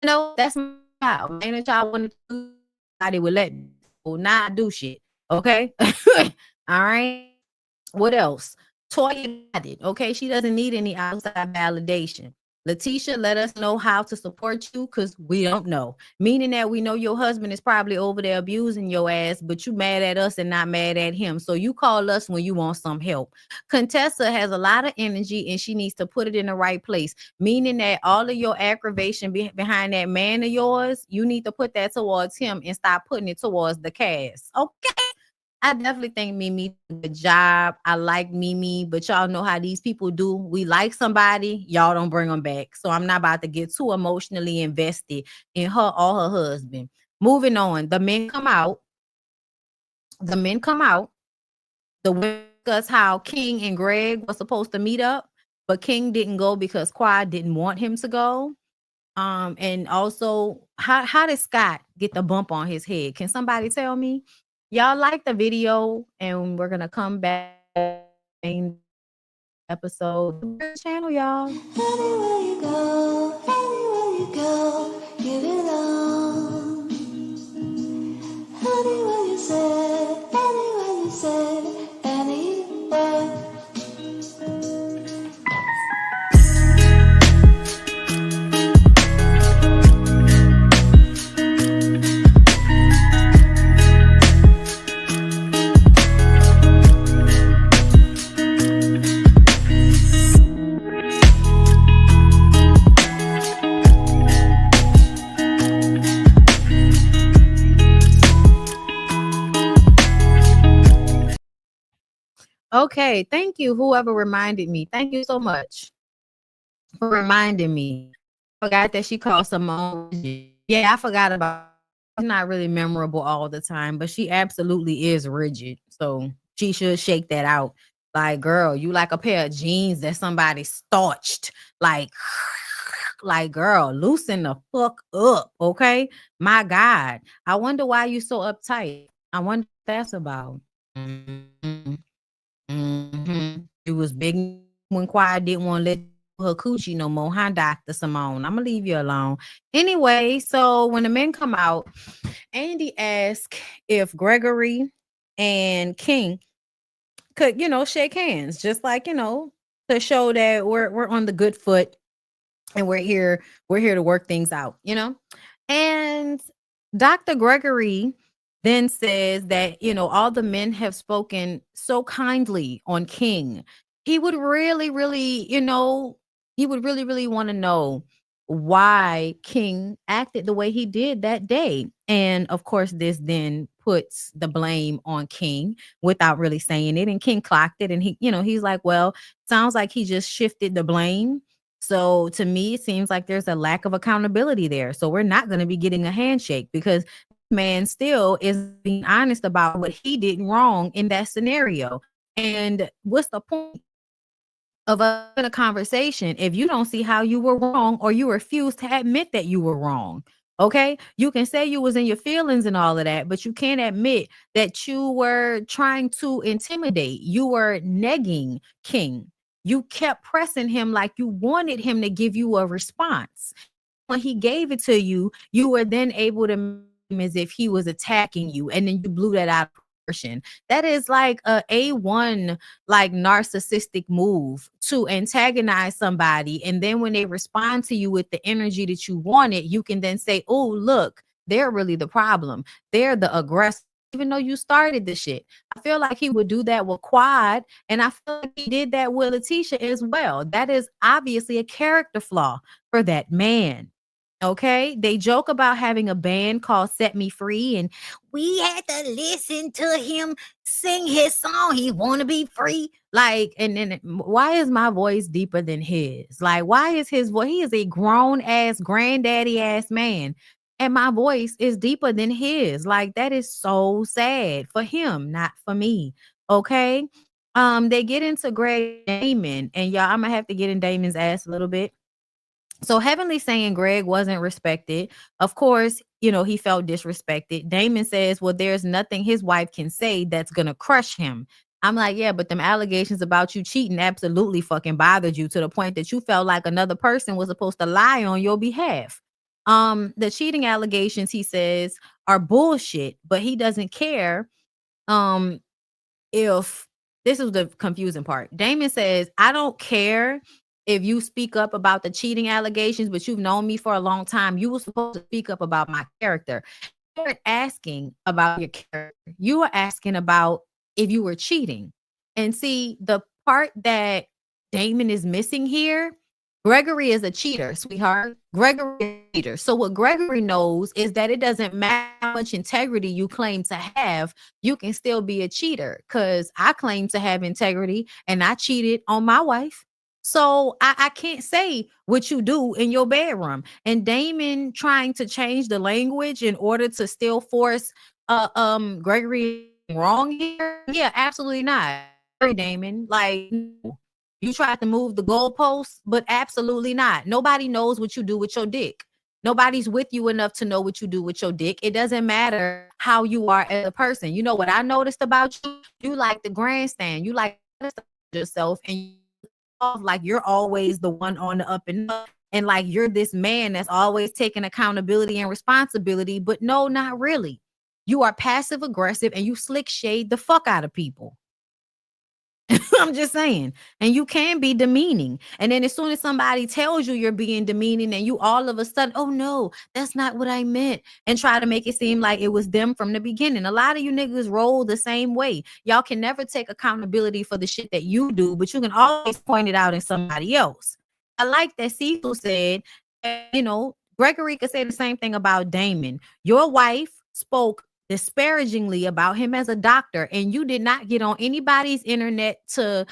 That's my child. Ain't a child wanted to do, they would let me not do shit. Okay. All right. What else? Toya got it. Okay. She doesn't need any outside validation. Letitia, let us know how to support you because we don't know. Meaning that we know your husband is probably over there abusing your ass, but you mad at us and not mad at him. So you call us when you want some help. Contessa has a lot of energy and she needs to put it in the right place. Meaning that all of your aggravation behind that man of yours, you need to put that towards him and stop putting it towards the cast. Okay. I definitely think Mimi did a good job. I like Mimi, but y'all know how these people do. We like somebody, y'all don't bring them back. So I'm not about to get too emotionally invested in her or her husband. Moving on, the men come out. The women discuss how King and Greg were supposed to meet up, but King didn't go because Quad didn't want him to go. And also, how did Scott get the bump on his head? Can somebody tell me? Y'all like the video, and we're gonna come back in episode channel, y'all. Anywhere you go, give it on. Anywhere you said, anywhere. Okay, thank you, whoever reminded me. Thank you so much for reminding me. Forgot that she called Simone. Yeah, I forgot about. It's not really memorable all the time, but she absolutely is rigid. So she should shake that out. Like, girl, you like a pair of jeans that somebody starched. Like, girl, loosen the fuck up, okay? My God, I wonder why you so uptight. I wonder what that's about. It was big when Quiet didn't want to let her coochie no more, huh, Dr. Simone? I'm gonna leave you alone. Anyway, so when the men come out, Andy asked if Gregory and King could, shake hands, just like, to show that we're on the good foot and we're here to work things out, And Dr. Gregory then says that, all the men have spoken so kindly on King. He would really, really, really want to know why King acted the way he did that day. And of course, this then puts the blame on King without really saying it. And King clocked it. And he's like, well, sounds like he just shifted the blame. So to me, it seems like there's a lack of accountability there. So we're not going to be getting a handshake because man still is being honest about what he did wrong in that scenario. And what's the point of a conversation if you don't see how you were wrong or you refuse to admit that you were wrong? Okay, you can say you was in your feelings and all of that, but you can't admit that you were trying to intimidate. You were negging King. You kept pressing him like you wanted him to give you a response. When he gave it to you, you were then able to as if he was attacking you, and then you blew that out. That is like a A1 like narcissistic move to antagonize somebody, and then when they respond to you with the energy that you wanted, you can then say, oh look, they're really the problem, they're the aggressor, even though you started the shit. I feel like he would do that with Quad, and I feel like he did that with Letitia as well. That is obviously a character flaw for that man. Okay, they joke about having a band called Set Me Free, and we had to listen to him sing his song. He want to be free. Like, and then why is my voice deeper than his? Like, why is his voice? He is a grown ass, granddaddy ass man, and my voice is deeper than his. Like, that is so sad for him, not for me. Okay. They get into Greg Damon, and y'all, I'm gonna have to get in Damon's ass a little bit. So Heavenly saying Greg wasn't respected. Of course, he felt disrespected. Damon says, well, there's nothing his wife can say that's going to crush him. I'm like, yeah, but them allegations about you cheating absolutely fucking bothered you to the point that you felt like another person was supposed to lie on your behalf. The cheating allegations, he says, are bullshit, but he doesn't care. If this is the confusing part. Damon says, I don't care if you speak up about the cheating allegations, but you've known me for a long time. You were supposed to speak up about my character. You weren't asking about your character. You were asking about if you were cheating. And see, the part that Damon is missing here, Gregory is a cheater, sweetheart. Gregory is a cheater. So what Gregory knows is that it doesn't matter how much integrity you claim to have, you can still be a cheater. Because I claim to have integrity and I cheated on my wife. So I can't say what you do in your bedroom. And Damon trying to change the language in order to still force Gregory wrong here. Yeah, absolutely not. Sorry, Damon. Like, you tried to move the goalposts, but absolutely not. Nobody knows what you do with your dick. Nobody's with you enough to know what you do with your dick. It doesn't matter how you are as a person. You know what I noticed about you? You like the grandstand. You like yourself, and you like you're always the one on the up and up. And like you're this man that's always taking accountability and responsibility. But no, not really. You are passive aggressive and you slick shade the fuck out of people. I'm just saying. And you can be demeaning. And then as soon as somebody tells you you're being demeaning, and you all of a sudden, oh no, that's not what I meant, and try to make it seem like it was them from the beginning. A lot of you niggas roll the same way. Y'all can never take accountability for the shit that you do, but you can always point it out in somebody else. I like that Cecil said, Gregory could say the same thing about Damon. Your wife spoke disparagingly about him as a doctor, and you did not get on anybody's internet to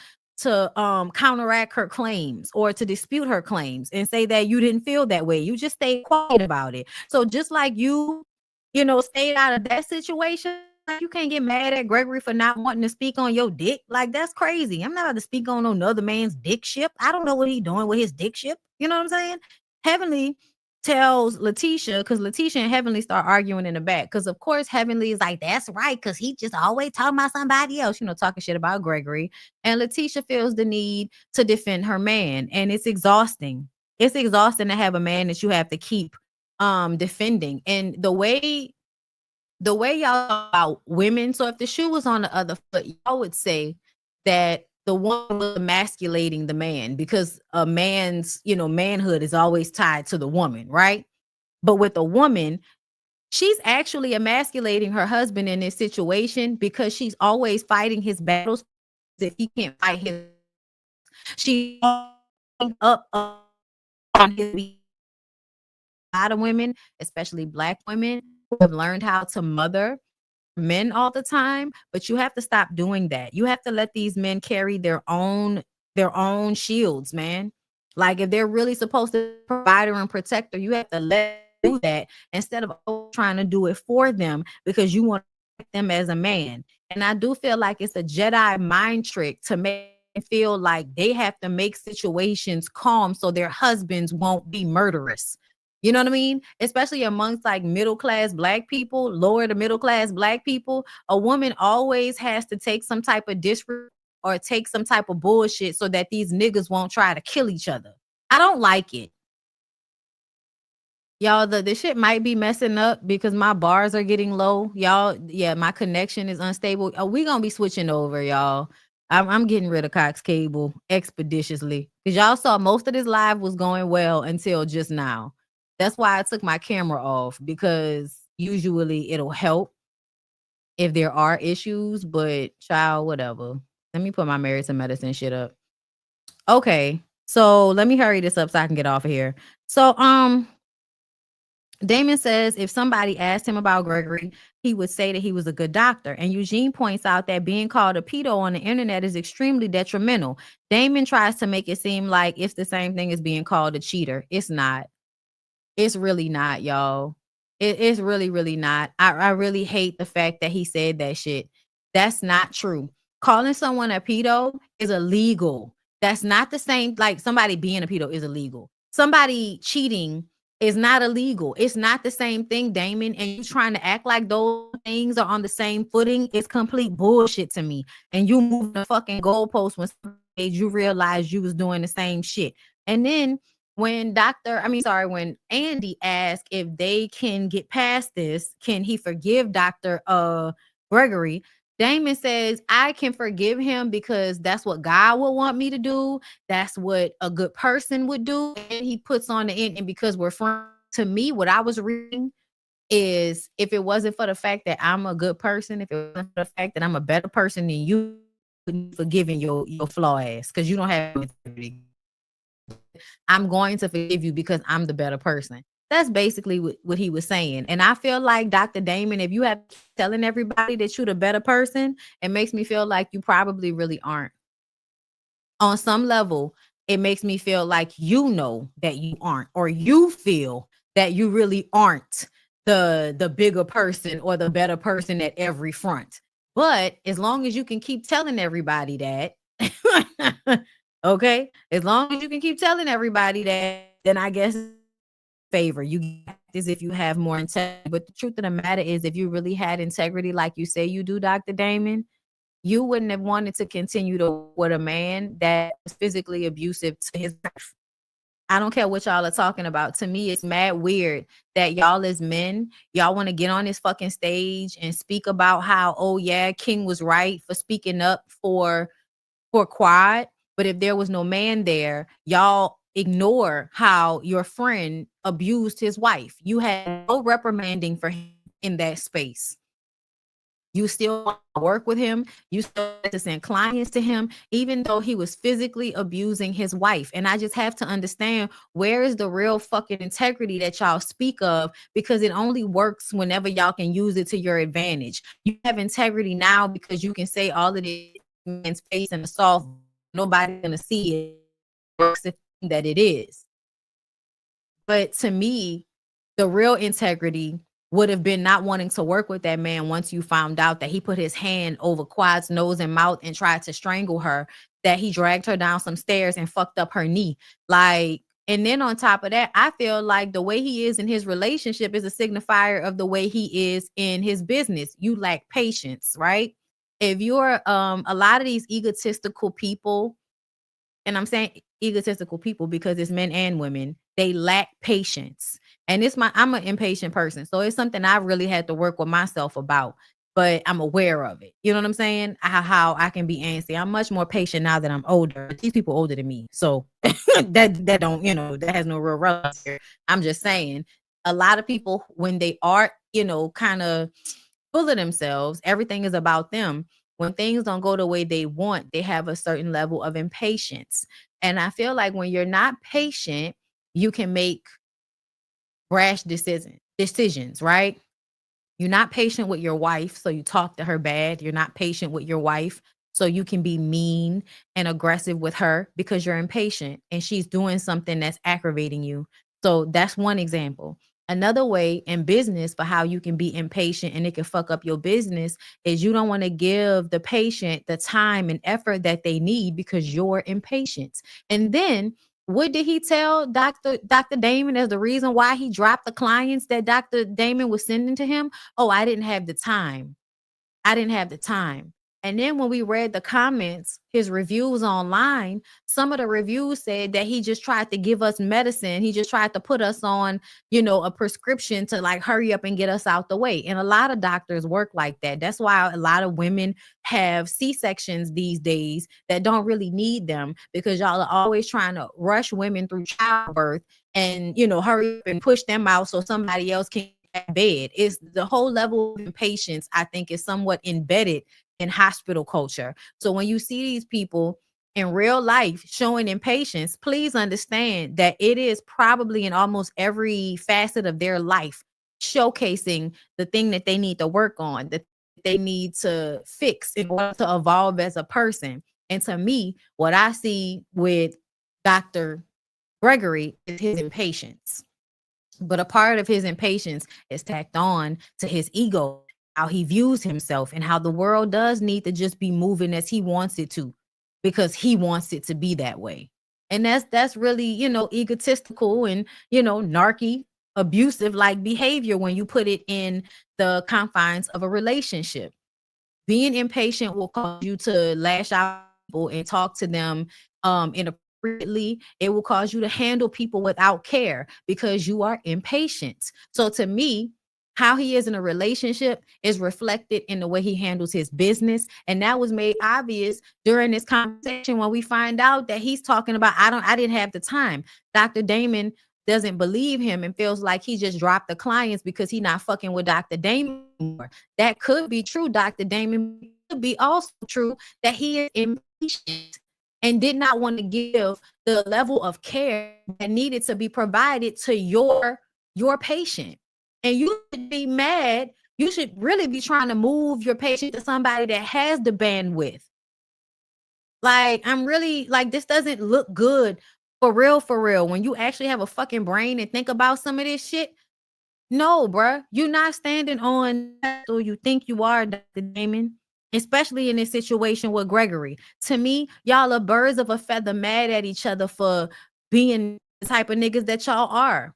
counteract her claims or to dispute her claims and say that you didn't feel that way. You just stayed quiet about it. So just like you stayed out of that situation, you can't get mad at Gregory for not wanting to speak on your dick. Like, that's crazy. I'm not about to speak on another man's dick ship. I don't know what he's doing with his dick ship. You know what I'm saying? Heavenly tells Letitia, because Letitia and Heavenly start arguing in the back, because of course Heavenly is like, that's right, because he just always talking about somebody else, talking shit about Gregory. And Letitia feels the need to defend her man, and it's exhausting. It's exhausting to have a man that you have to keep defending. And the way y'all talk about women, so if the shoe was on the other foot, y'all would say that the one was emasculating the man, because a man's, manhood is always tied to the woman, right? But with a woman, she's actually emasculating her husband in this situation, because she's always fighting his battles. If he can't fight his, she's up on his beat. A lot of women, especially Black women, who have learned how to mother men all the time, but you have to stop doing that. You have to let these men carry their own shields, man. Like, if they're really supposed to provide her and protect her, you have to let them do that instead of trying to do it for them because you want to protect them as a man. And I do feel like it's a Jedi mind trick to make them feel like they have to make situations calm so their husbands won't be murderous. You know what I mean? Especially amongst like middle-class Black people, lower to middle-class Black people, a woman always has to take some type of disrespect or take some type of bullshit so that these niggas won't try to kill each other. I don't like it. Y'all, the shit might be messing up because my bars are getting low. Y'all, yeah, my connection is unstable. We gonna be switching over, y'all. I'm getting rid of Cox Cable expeditiously because y'all saw most of this live was going well until just now. That's why I took my camera off, because usually it'll help if there are issues, but child, whatever. Let me put my Married to Medicine shit up. Okay, so let me hurry this up so I can get off of here. So, Damon says if somebody asked him about Gregory, he would say that he was a good doctor. And Eugene points out that being called a pedo on the internet is extremely detrimental. Damon tries to make it seem like it's the same thing as being called a cheater. It's not. It's really not, y'all. It's really, really not. I really hate the fact that he said that shit. That's not true. Calling someone a pedo is illegal. That's not the same. Like, somebody being a pedo is illegal. Somebody cheating is not illegal. It's not the same thing, Damon. And you trying to act like those things are on the same footing is complete bullshit to me. And you move the fucking goalpost when you realize you was doing the same shit. And then when when Andy asked if they can get past this, can he forgive Dr. Gregory? Damon says, I can forgive him because that's what God would want me to do. That's what a good person would do. And he puts on the end, and because we're friends, to me, what I was reading is, if it wasn't for the fact that I'm a good person, if it wasn't for the fact that I'm a better person than you, forgiving your flaw ass because you don't have integrity. I'm going to forgive you because I'm the better person. That's basically what he was saying. And I feel like, Dr. Damon, if you have telling everybody that you're the better person, it makes me feel like you probably really aren't. On some level, it makes me feel like you know that you aren't, or you feel that you really aren't the bigger person or the better person at every front. But as long as you can keep telling everybody that, okay, as long as you can keep telling everybody that, then I guess favor you get this if you have more integrity. But the truth of the matter is, if you really had integrity like you say you do, Dr. Damon, you wouldn't have wanted to continue to with a man that was physically abusive to his wife. I don't care what y'all are talking about. To me, it's mad weird that y'all as men, y'all want to get on this fucking stage and speak about how, oh yeah, King was right for speaking up for Quad. But if there was no man there, y'all ignore how your friend abused his wife. You had no reprimanding for him in that space. You still want to work with him. You still have to send clients to him, even though he was physically abusing his wife. And I just have to understand, where is the real fucking integrity that y'all speak of? Because it only works whenever y'all can use it to your advantage. You have integrity now because you can say all of this man's face and assault. Nobody's going to see it. Works that it is. But to me, the real integrity would have been not wanting to work with that man once you found out that he put his hand over Quad's nose and mouth and tried to strangle her, that he dragged her down some stairs and fucked up her knee. Like, and then on top of that, I feel like the way he is in his relationship is a signifier of the way he is in his business. You lack patience, right? If you're a lot of these egotistical people, and I'm saying egotistical people because it's men and women, they lack patience. And I'm an impatient person. So it's something I really had to work with myself about, but I'm aware of it. You know what I'm saying? How I can be antsy. I'm much more patient now that I'm older. These people older than me. So that don't, that has no real relevance here. I'm just saying, a lot of people, when they are, kind of full of themselves, everything is about them. When things don't go the way they want, they have a certain level of impatience. And I feel like when you're not patient, you can make rash decisions, right? You're not patient with your wife, so you talk to her bad. You're not patient with your wife, so you can be mean and aggressive with her because you're impatient and she's doing something that's aggravating you. So that's one example. Another way in business for how you can be impatient and it can fuck up your business is you don't want to give the patient the time and effort that they need because you're impatient. And then what did he tell Dr. Damon as the reason why he dropped the clients that Dr. Damon was sending to him? Oh, I didn't have the time. I didn't have the time. And then when we read the comments, his reviews online, some of the reviews said that he just tried to give us medicine. He just tried to put us on, a prescription to like hurry up and get us out the way. And a lot of doctors work like that. That's why a lot of women have C-sections these days that don't really need them, because y'all are always trying to rush women through childbirth and, hurry up and push them out so somebody else can get bed. It's the whole level of impatience, I think, is somewhat embedded in hospital culture. So when you see these people in real life showing impatience, please understand that it is probably in almost every facet of their life showcasing the thing that they need to work on, that they need to fix in order to evolve as a person. And to me, what I see with Dr. Gregory is his impatience. But a part of his impatience is tacked on to his ego, how he views himself, and how the world does need to just be moving as he wants it to, because he wants it to be that way. And that's really, egotistical and, narky, abusive like behavior when you put it in the confines of a relationship. Being impatient will cause you to lash out people and talk to them inappropriately. It will cause you to handle people without care because you are impatient. So to me, how he is in a relationship is reflected in the way he handles his business. And that was made obvious during this conversation when we find out that he's talking about, I didn't have the time. Dr. Damon doesn't believe him and feels like he just dropped the clients because he's not fucking with Dr. Damon anymore. That could be true. Dr. Damon could be also true that he is impatient and did not want to give the level of care that needed to be provided to your patient. And you should be mad. You should really be trying to move your patient to somebody that has the bandwidth. Like, I'm really like, this doesn't look good for real. When you actually have a fucking brain and think about some of this shit, no, bruh, you're not standing on or you think you are, Dr. Damon, especially in this situation with Gregory. To me, y'all are birds of a feather mad at each other for being the type of niggas that y'all are.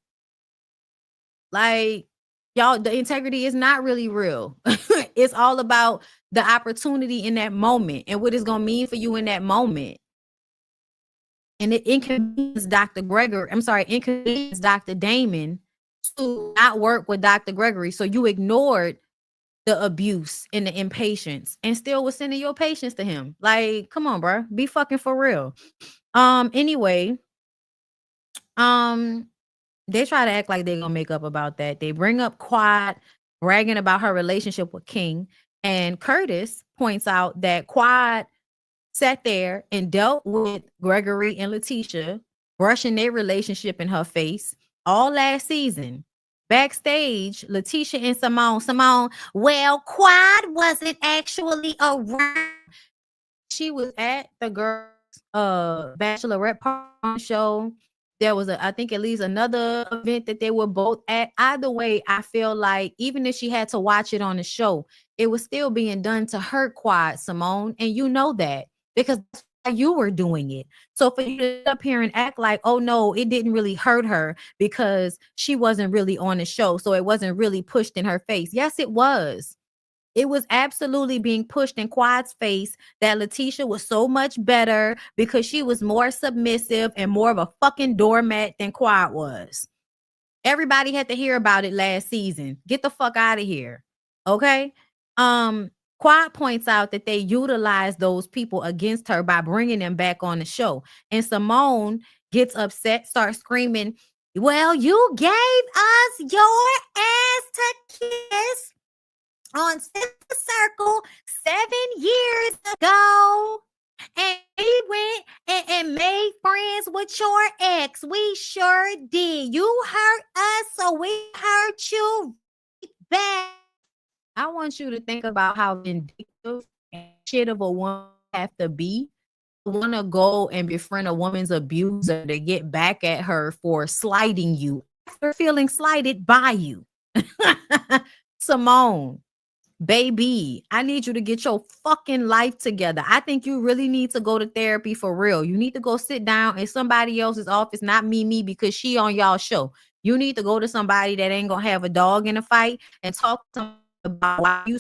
Like, y'all, the integrity is not really real. It's all about the opportunity in that moment and what it's going to mean for you in that moment. And it inconvenienced Dr. Damon to not work with Dr. Gregory. So you ignored the abuse and the impatience and still was sending your patients to him. Like, come on, bro. Be fucking for real. Anyway, they try to act like they're gonna make up about that. They bring up Quad bragging about her relationship with King, and Curtis points out that Quad sat there and dealt with Gregory and Letitia, brushing their relationship in her face all last season. Backstage, Letitia and Simone, well, Quad wasn't actually around. She was at the girls' bachelorette party show. There was I think at least another event that they were both at. Either way, I feel like even if she had to watch it on the show, it was still being done to her, Quad, Simone. And you know that because that's why you were doing it. So for you to sit up here and act like, oh no, it didn't really hurt her because she wasn't really on the show. So it wasn't really pushed in her face. Yes, it was. It was absolutely being pushed in Quad's face that Letitia was so much better because she was more submissive and more of a fucking doormat than Quad was. Everybody had to hear about it last season. Get the fuck out of here. Okay? Quad points out that they utilized those people against her by bringing them back on the show. And Simone gets upset, starts screaming, well, you gave us your ass to kiss on Center Circle 7 years ago, and we went and made friends with your ex. We sure did. You hurt us, so we hurt you back. I want you to think about how vindictive and shit of a woman have to be to want to go and befriend a woman's abuser to get back at her for slighting you after feeling slighted by you. Simone, baby, I need you to get your fucking life together. I think you really need to go to therapy for real. You need to go sit down in somebody else's office, not me, because she on y'all show. You need to go to somebody that ain't gonna have a dog in a fight and talk to them about why you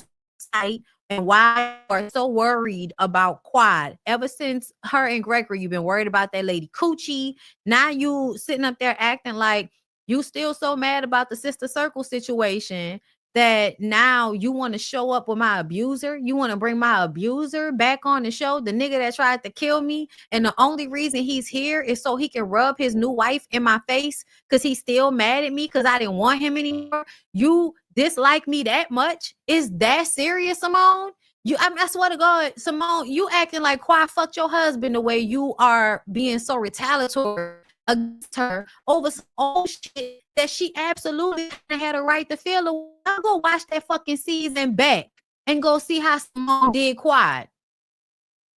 tight, and why you are so worried about Quad. Ever since her and Gregory, you've been worried about that lady Coochie. Now you sitting up there acting like you still so mad about the sister circle situation that now you want to show up with my abuser. You want to bring my abuser back on the show, the nigga that tried to kill me. And the only reason he's here is so he can rub his new wife in my face because he's still mad at me because I didn't want him anymore. You dislike me that much? Is that serious, Simone? I swear to God, Simone, you acting like Quad fucked your husband the way you are being so retaliatory against her over some old shit that she absolutely had a right to feel. I'll go watch that fucking season back and go see how Simone did Quad.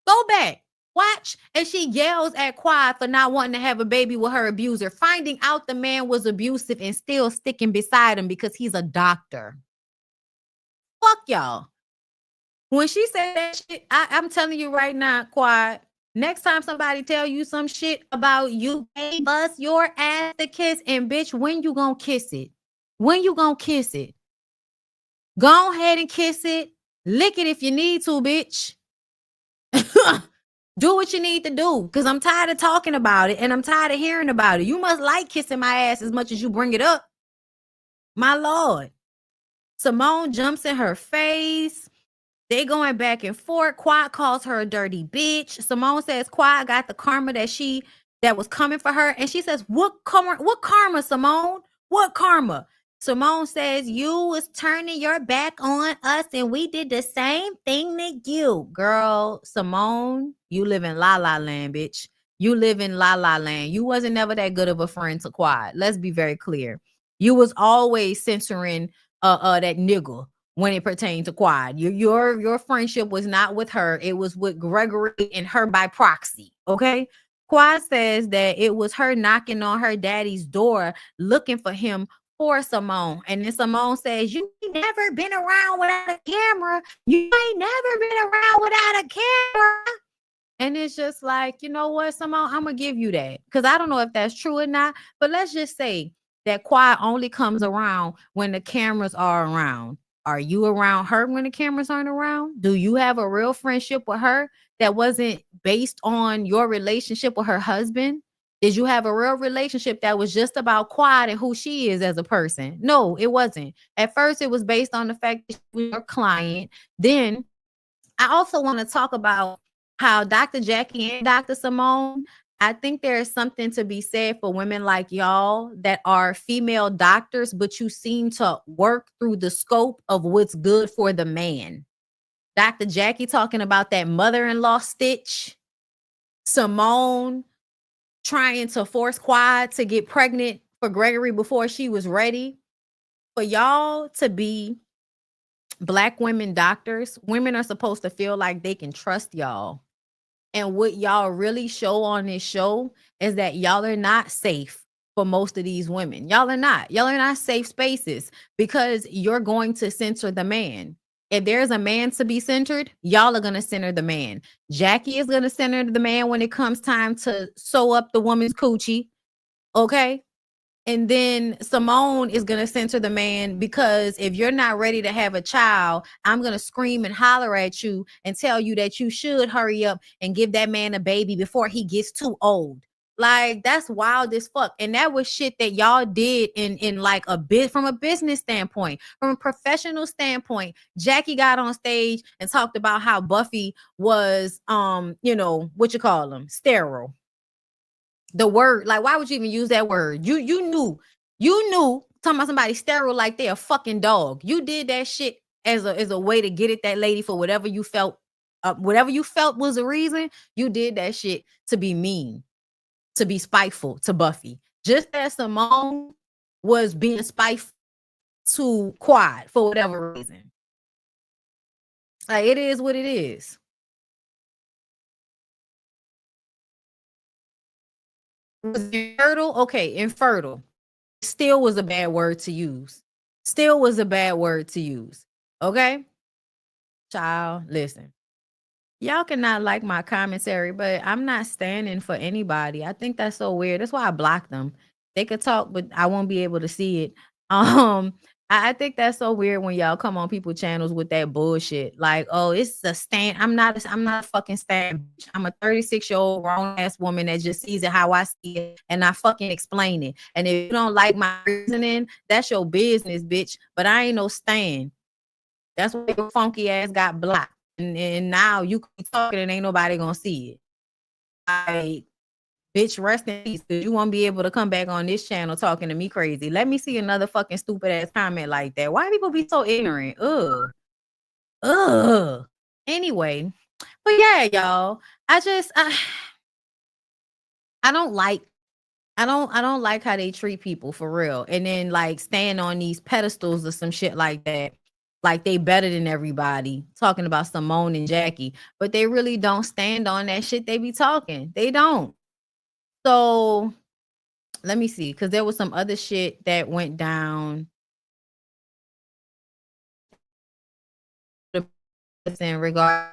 Go back, watch, and she yells at Quad for not wanting to have a baby with her abuser, finding out the man was abusive and still sticking beside him because he's a doctor. Fuck y'all. When she said that shit, I'm telling you right now, Quad, next time somebody tell you some shit about you gave us your ass to kiss, and bitch, when you gonna kiss it? When you gonna kiss it? Go ahead and kiss it. Lick it if you need to, bitch. Do what you need to do, because I'm tired of talking about it and I'm tired of hearing about it. You must like kissing my ass as much as you bring it up. My Lord. Simone jumps in her face. They going back and forth. Quad calls her a dirty bitch. Simone says Quad got the karma that was coming for her. And she says, what karma, Simone? What karma? Simone says, you was turning your back on us and we did the same thing to you. Girl, Simone, you live in La La Land, bitch. You live in La La Land. You wasn't never that good of a friend to Quad. Let's be very clear. You was always censoring that nigga when it pertained to Quad. Your friendship was not with her. It was with Gregory and her by proxy. Okay. Quad says that it was her knocking on her daddy's door looking for him for Simone. And then Simone says, you ain't never been around without a camera. You ain't never been around without a camera. And it's just like, you know what, Simone, I'm going to give you that. Because I don't know if that's true or not. But let's just say that Quad only comes around when the cameras are around. Are you around her when the cameras aren't around? Do you have a real friendship with her that wasn't based on your relationship with her husband? Did you have a real relationship that was just about Quad and who she is as a person? No, it wasn't. At first, it was based on the fact that she was your client. Then I also want to talk about how Dr. Jackie and Dr. Simone, I think there is something to be said for women like y'all that are female doctors, but you seem to work through the scope of what's good for the man. Dr. Jackie talking about that mother-in-law stitch. Simone trying to force Quad to get pregnant for Gregory before she was ready. For y'all to be Black women doctors, women are supposed to feel like they can trust y'all. And what y'all really show on this show is that y'all are not safe for most of these women. Y'all are not. Y'all are not safe spaces because you're going to censor the man. If there's a man to be centered, y'all are going to center the man. Jackie is going to center the man when it comes time to sew up the woman's coochie. Okay? And then Simone is going to censor the man because if you're not ready to have a child, I'm going to scream and holler at you and tell you that you should hurry up and give that man a baby before he gets too old. Like, that's wild as fuck. And that was shit that y'all did in like a bit from a business standpoint, from a professional standpoint. Jackie got on stage and talked about how Buffy was, sterile. The word, like, why would you even use that word? You knew talking about somebody sterile like they're a fucking dog. You did that shit as a way to get at that lady for whatever you felt was the reason. You did that shit to be mean, to be spiteful to Buffy, just as Simone was being spiteful to Quad for whatever reason. Like, it is what it is. Was infertile? Okay, infertile. Still was a bad word to use. Okay? Child, listen. Y'all cannot like my commentary, but I'm not standing for anybody. I think that's so weird. That's why I blocked them. They could talk, but I won't be able to see it. I think that's so weird when y'all come on people channels with that bullshit. Like, oh, it's a stand. I'm not a fucking stand. I'm a 36-year-old grown ass woman that just sees it how I see it, and I fucking explain it. And if you don't like my reasoning, that's your business, bitch. But I ain't no stand. That's why your funky ass got blocked. And now you keep talking and ain't nobody gonna see it. Like, bitch, rest in peace, because you won't be able to come back on this channel talking to me crazy. Let me see another fucking stupid ass comment like that. Why people be so ignorant? Ugh. Anyway, but yeah, y'all. I don't like how they treat people for real. And then like stand on these pedestals or some shit like that. Like they better than everybody, talking about Simone and Jackie, but they really don't stand on that shit they be talking. They don't. So let me see, because there was some other shit that went down in regard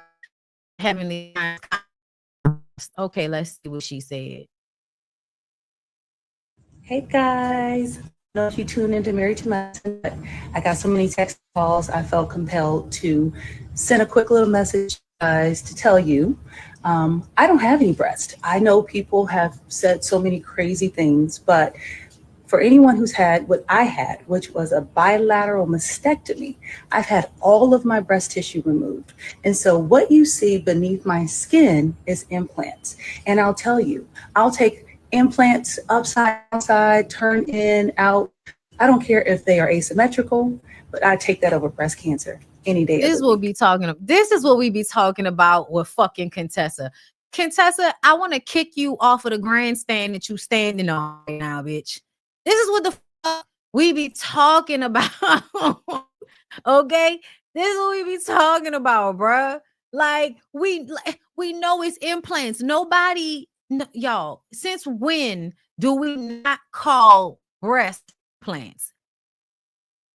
to heavenly. Okay, let's see what she said. Hey guys, I don't know if you tuned into Married to Medicine, but I got so many text calls, I felt compelled to send a quick little message, guys, to tell you I don't have any breast. I know people have said so many crazy things, but for anyone who's had what I had, which was a bilateral mastectomy, I've had all of my breast tissue removed. And so what you see beneath my skin is implants. And I'll tell you, I'll take implants upside, outside, turn in, out. I don't care if they are asymmetrical, but I take that over breast cancer any day. This is what we be talking about with fucking Contessa. Contessa, I want to kick you off of the grandstand that you standing on right now, bitch. This is what the fuck we be talking about. Okay? This is what we be talking about, bruh. Like, we know it's implants. Y'all, since when do we not call breast implants?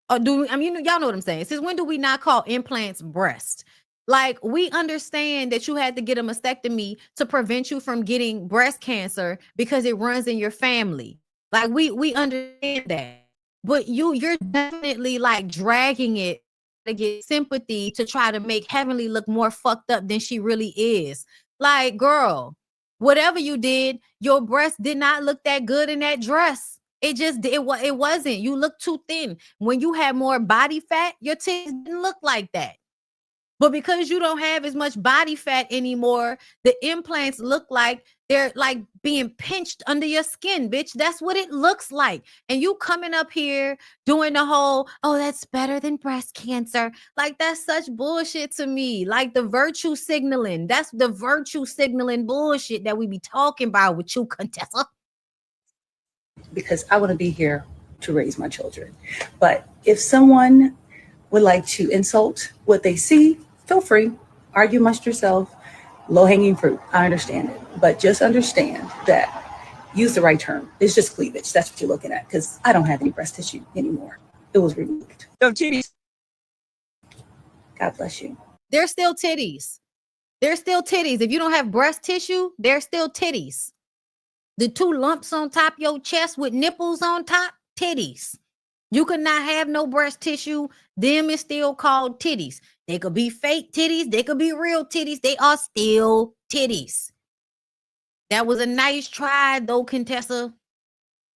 Or y'all know what I'm saying? Since when do we not call implants breast? Like, we understand that you had to get a mastectomy to prevent you from getting breast cancer because it runs in your family. Like, we understand that. But you're definitely like dragging it to get sympathy to try to make Heavenly look more fucked up than she really is. Like, girl, whatever you did, your breast did not look that good in that dress. It wasn't. You look too thin. When you had more body fat, your titties didn't look like that. But because you don't have as much body fat anymore, the implants look like they're like being pinched under your skin, bitch. That's what it looks like. And you coming up here doing the whole, oh, that's better than breast cancer. Like, that's such bullshit to me. Like, the virtue signaling. That's the virtue signaling bullshit that we be talking about with you, Contessa. Because I want to be here to raise my children. But if someone would like to insult what they see, feel free. Argue amongst yourself. Low-hanging fruit. I understand it. But just understand that, use the right term. It's just cleavage. That's what you're looking at. Because I don't have any breast tissue anymore. It was removed. No titties. God bless you. They're still titties. They're still titties. If you don't have breast tissue, they're still titties. The two lumps on top of your chest with nipples on top, titties. You could not have no breast tissue. Them is still called titties. They could be fake titties. They could be real titties. They are still titties. That was a nice try, though, Contessa.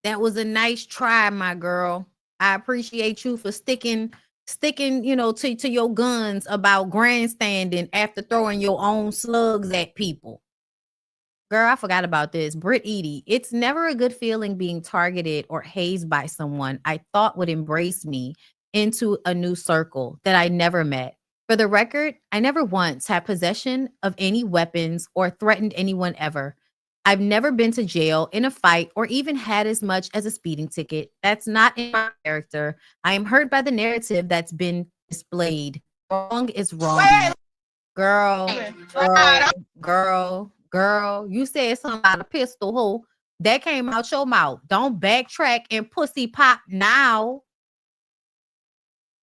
That was a nice try, my girl. I appreciate you for sticking, to your guns about grandstanding after throwing your own slugs at people. Girl, I forgot about this. Britt Edie. It's never a good feeling being targeted or hazed by someone I thought would embrace me into a new circle that I never met. For the record, I never once had possession of any weapons or threatened anyone ever. I've never been to jail, in a fight, or even had as much as a speeding ticket. That's not in my character. I am hurt by the narrative that's been displayed. Wrong is wrong. Girl, you said something about a pistol hole. That came out your mouth. Don't backtrack and pussy pop now.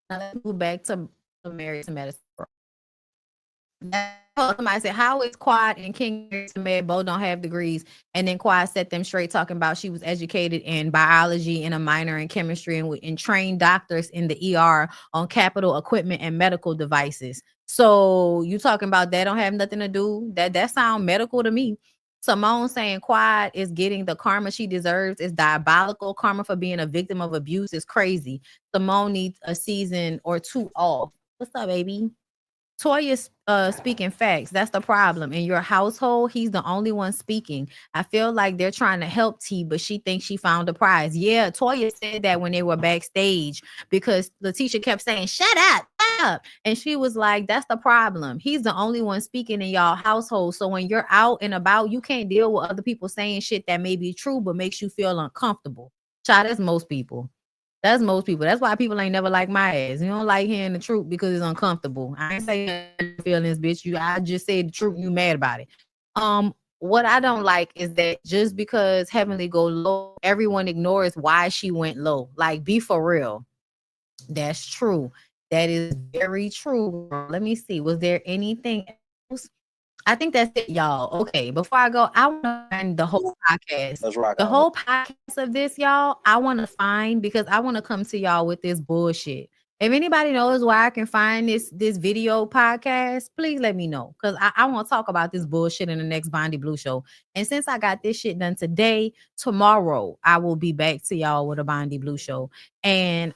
Now let's move back to Married to Medicine. Somebody said, how is Quad and King Med both don't have degrees? And then Quad set them straight, talking about she was educated in biology and a minor in chemistry and trained doctors in the ER on capital equipment and medical devices. So you talking about that don't have nothing to do? That sound medical to me. Simone saying Quad is getting the karma she deserves is diabolical. Karma for being a victim of abuse is crazy. Simone needs a season or 2 off. What's up, baby? Toya's speaking facts. That's the problem. In your household, he's the only one speaking. I feel like they're trying to help T, but she thinks she found a prize. Yeah, Toya said that when they were backstage because Letitia kept saying, shut up. And she was like, that's the problem. He's the only one speaking in y'all household. So when you're out and about, you can't deal with other people saying shit that may be true, but makes you feel uncomfortable. Child, that's most people. That's most people. That's why people ain't never like my ass. You don't like hearing the truth because it's uncomfortable. I ain't saying feelings, bitch. I just said the truth. You mad about it. What I don't like is that just because Heavenly go low, everyone ignores why she went low. Like, be for real. That's true. That is very true. Let me see. Was there anything else? I think that's it, y'all. Okay, before I go, I want to find the whole podcast. The whole podcast of this, y'all, I want to find because I want to come to y'all with this bullshit. If anybody knows where I can find this video podcast, please let me know. Because I want to talk about this bullshit in the next BondyBlue show. And since I got this shit done today, tomorrow I will be back to y'all with a BondyBlue show. And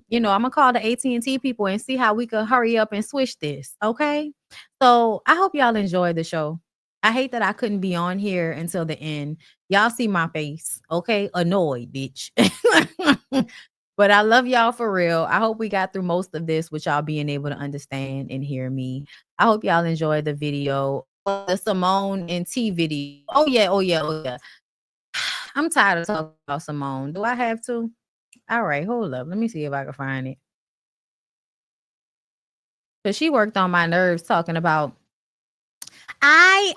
you know, I'm gonna call the AT&T people and see how we can hurry up and switch this. Okay. So I hope y'all enjoy the show. I hate that I couldn't be on here until the end. Y'all see my face, okay? Annoyed, bitch. But I love y'all for real. I hope we got through most of this with y'all being able to understand and hear me. I hope y'all enjoyed the video. The Simone and T video. Oh yeah. I'm tired of talking about Simone. Do I have to? All right, hold up. Let me see if I can find it. Because she worked on my nerves talking about I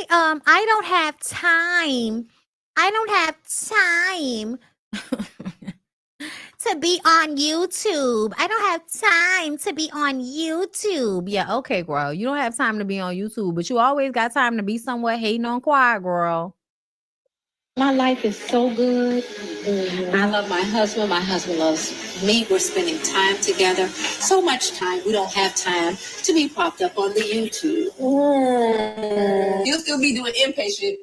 don't have time. I don't have time to be on YouTube. I don't have time to be on YouTube. Yeah, okay, girl. You don't have time to be on YouTube, but you always got time to be somewhere hating on Quiet, girl. My life is so good. I love my husband. My husband loves me. We're spending time together. So much time. We don't have time to be popped up on the YouTube. You'll still be doing inpatient,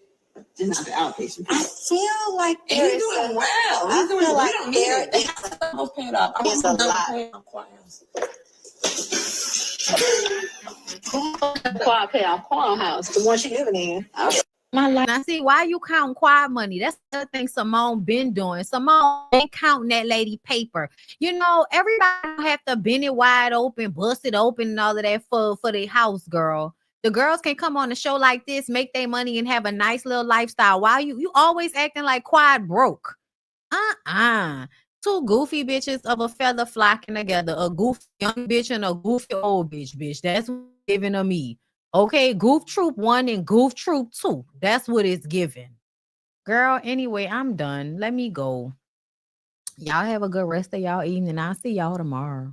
just not the outpatient. I feel like and you're doing well. I feel like there is almost paid off. I want to pay off choirs. Pay off Choir House, the one she living in. My life. Now, see, why you counting Quiet money? That's the thing Simone been doing. Simone been counting that lady paper. You know, everybody don't have to bend it wide open, bust it open, and all of that for their house, girl. The girls can come on a show like this, make their money, and have a nice little lifestyle. Why you always acting like Quiet broke? Two goofy bitches of a feather flocking together. A goofy young bitch and a goofy old bitch. That's what it's giving to me. Okay, Goof Troop 1 and Goof Troop 2. That's what it's giving. Girl, anyway, I'm done. Let me go. Y'all have a good rest of y'all evening. I'll see y'all tomorrow.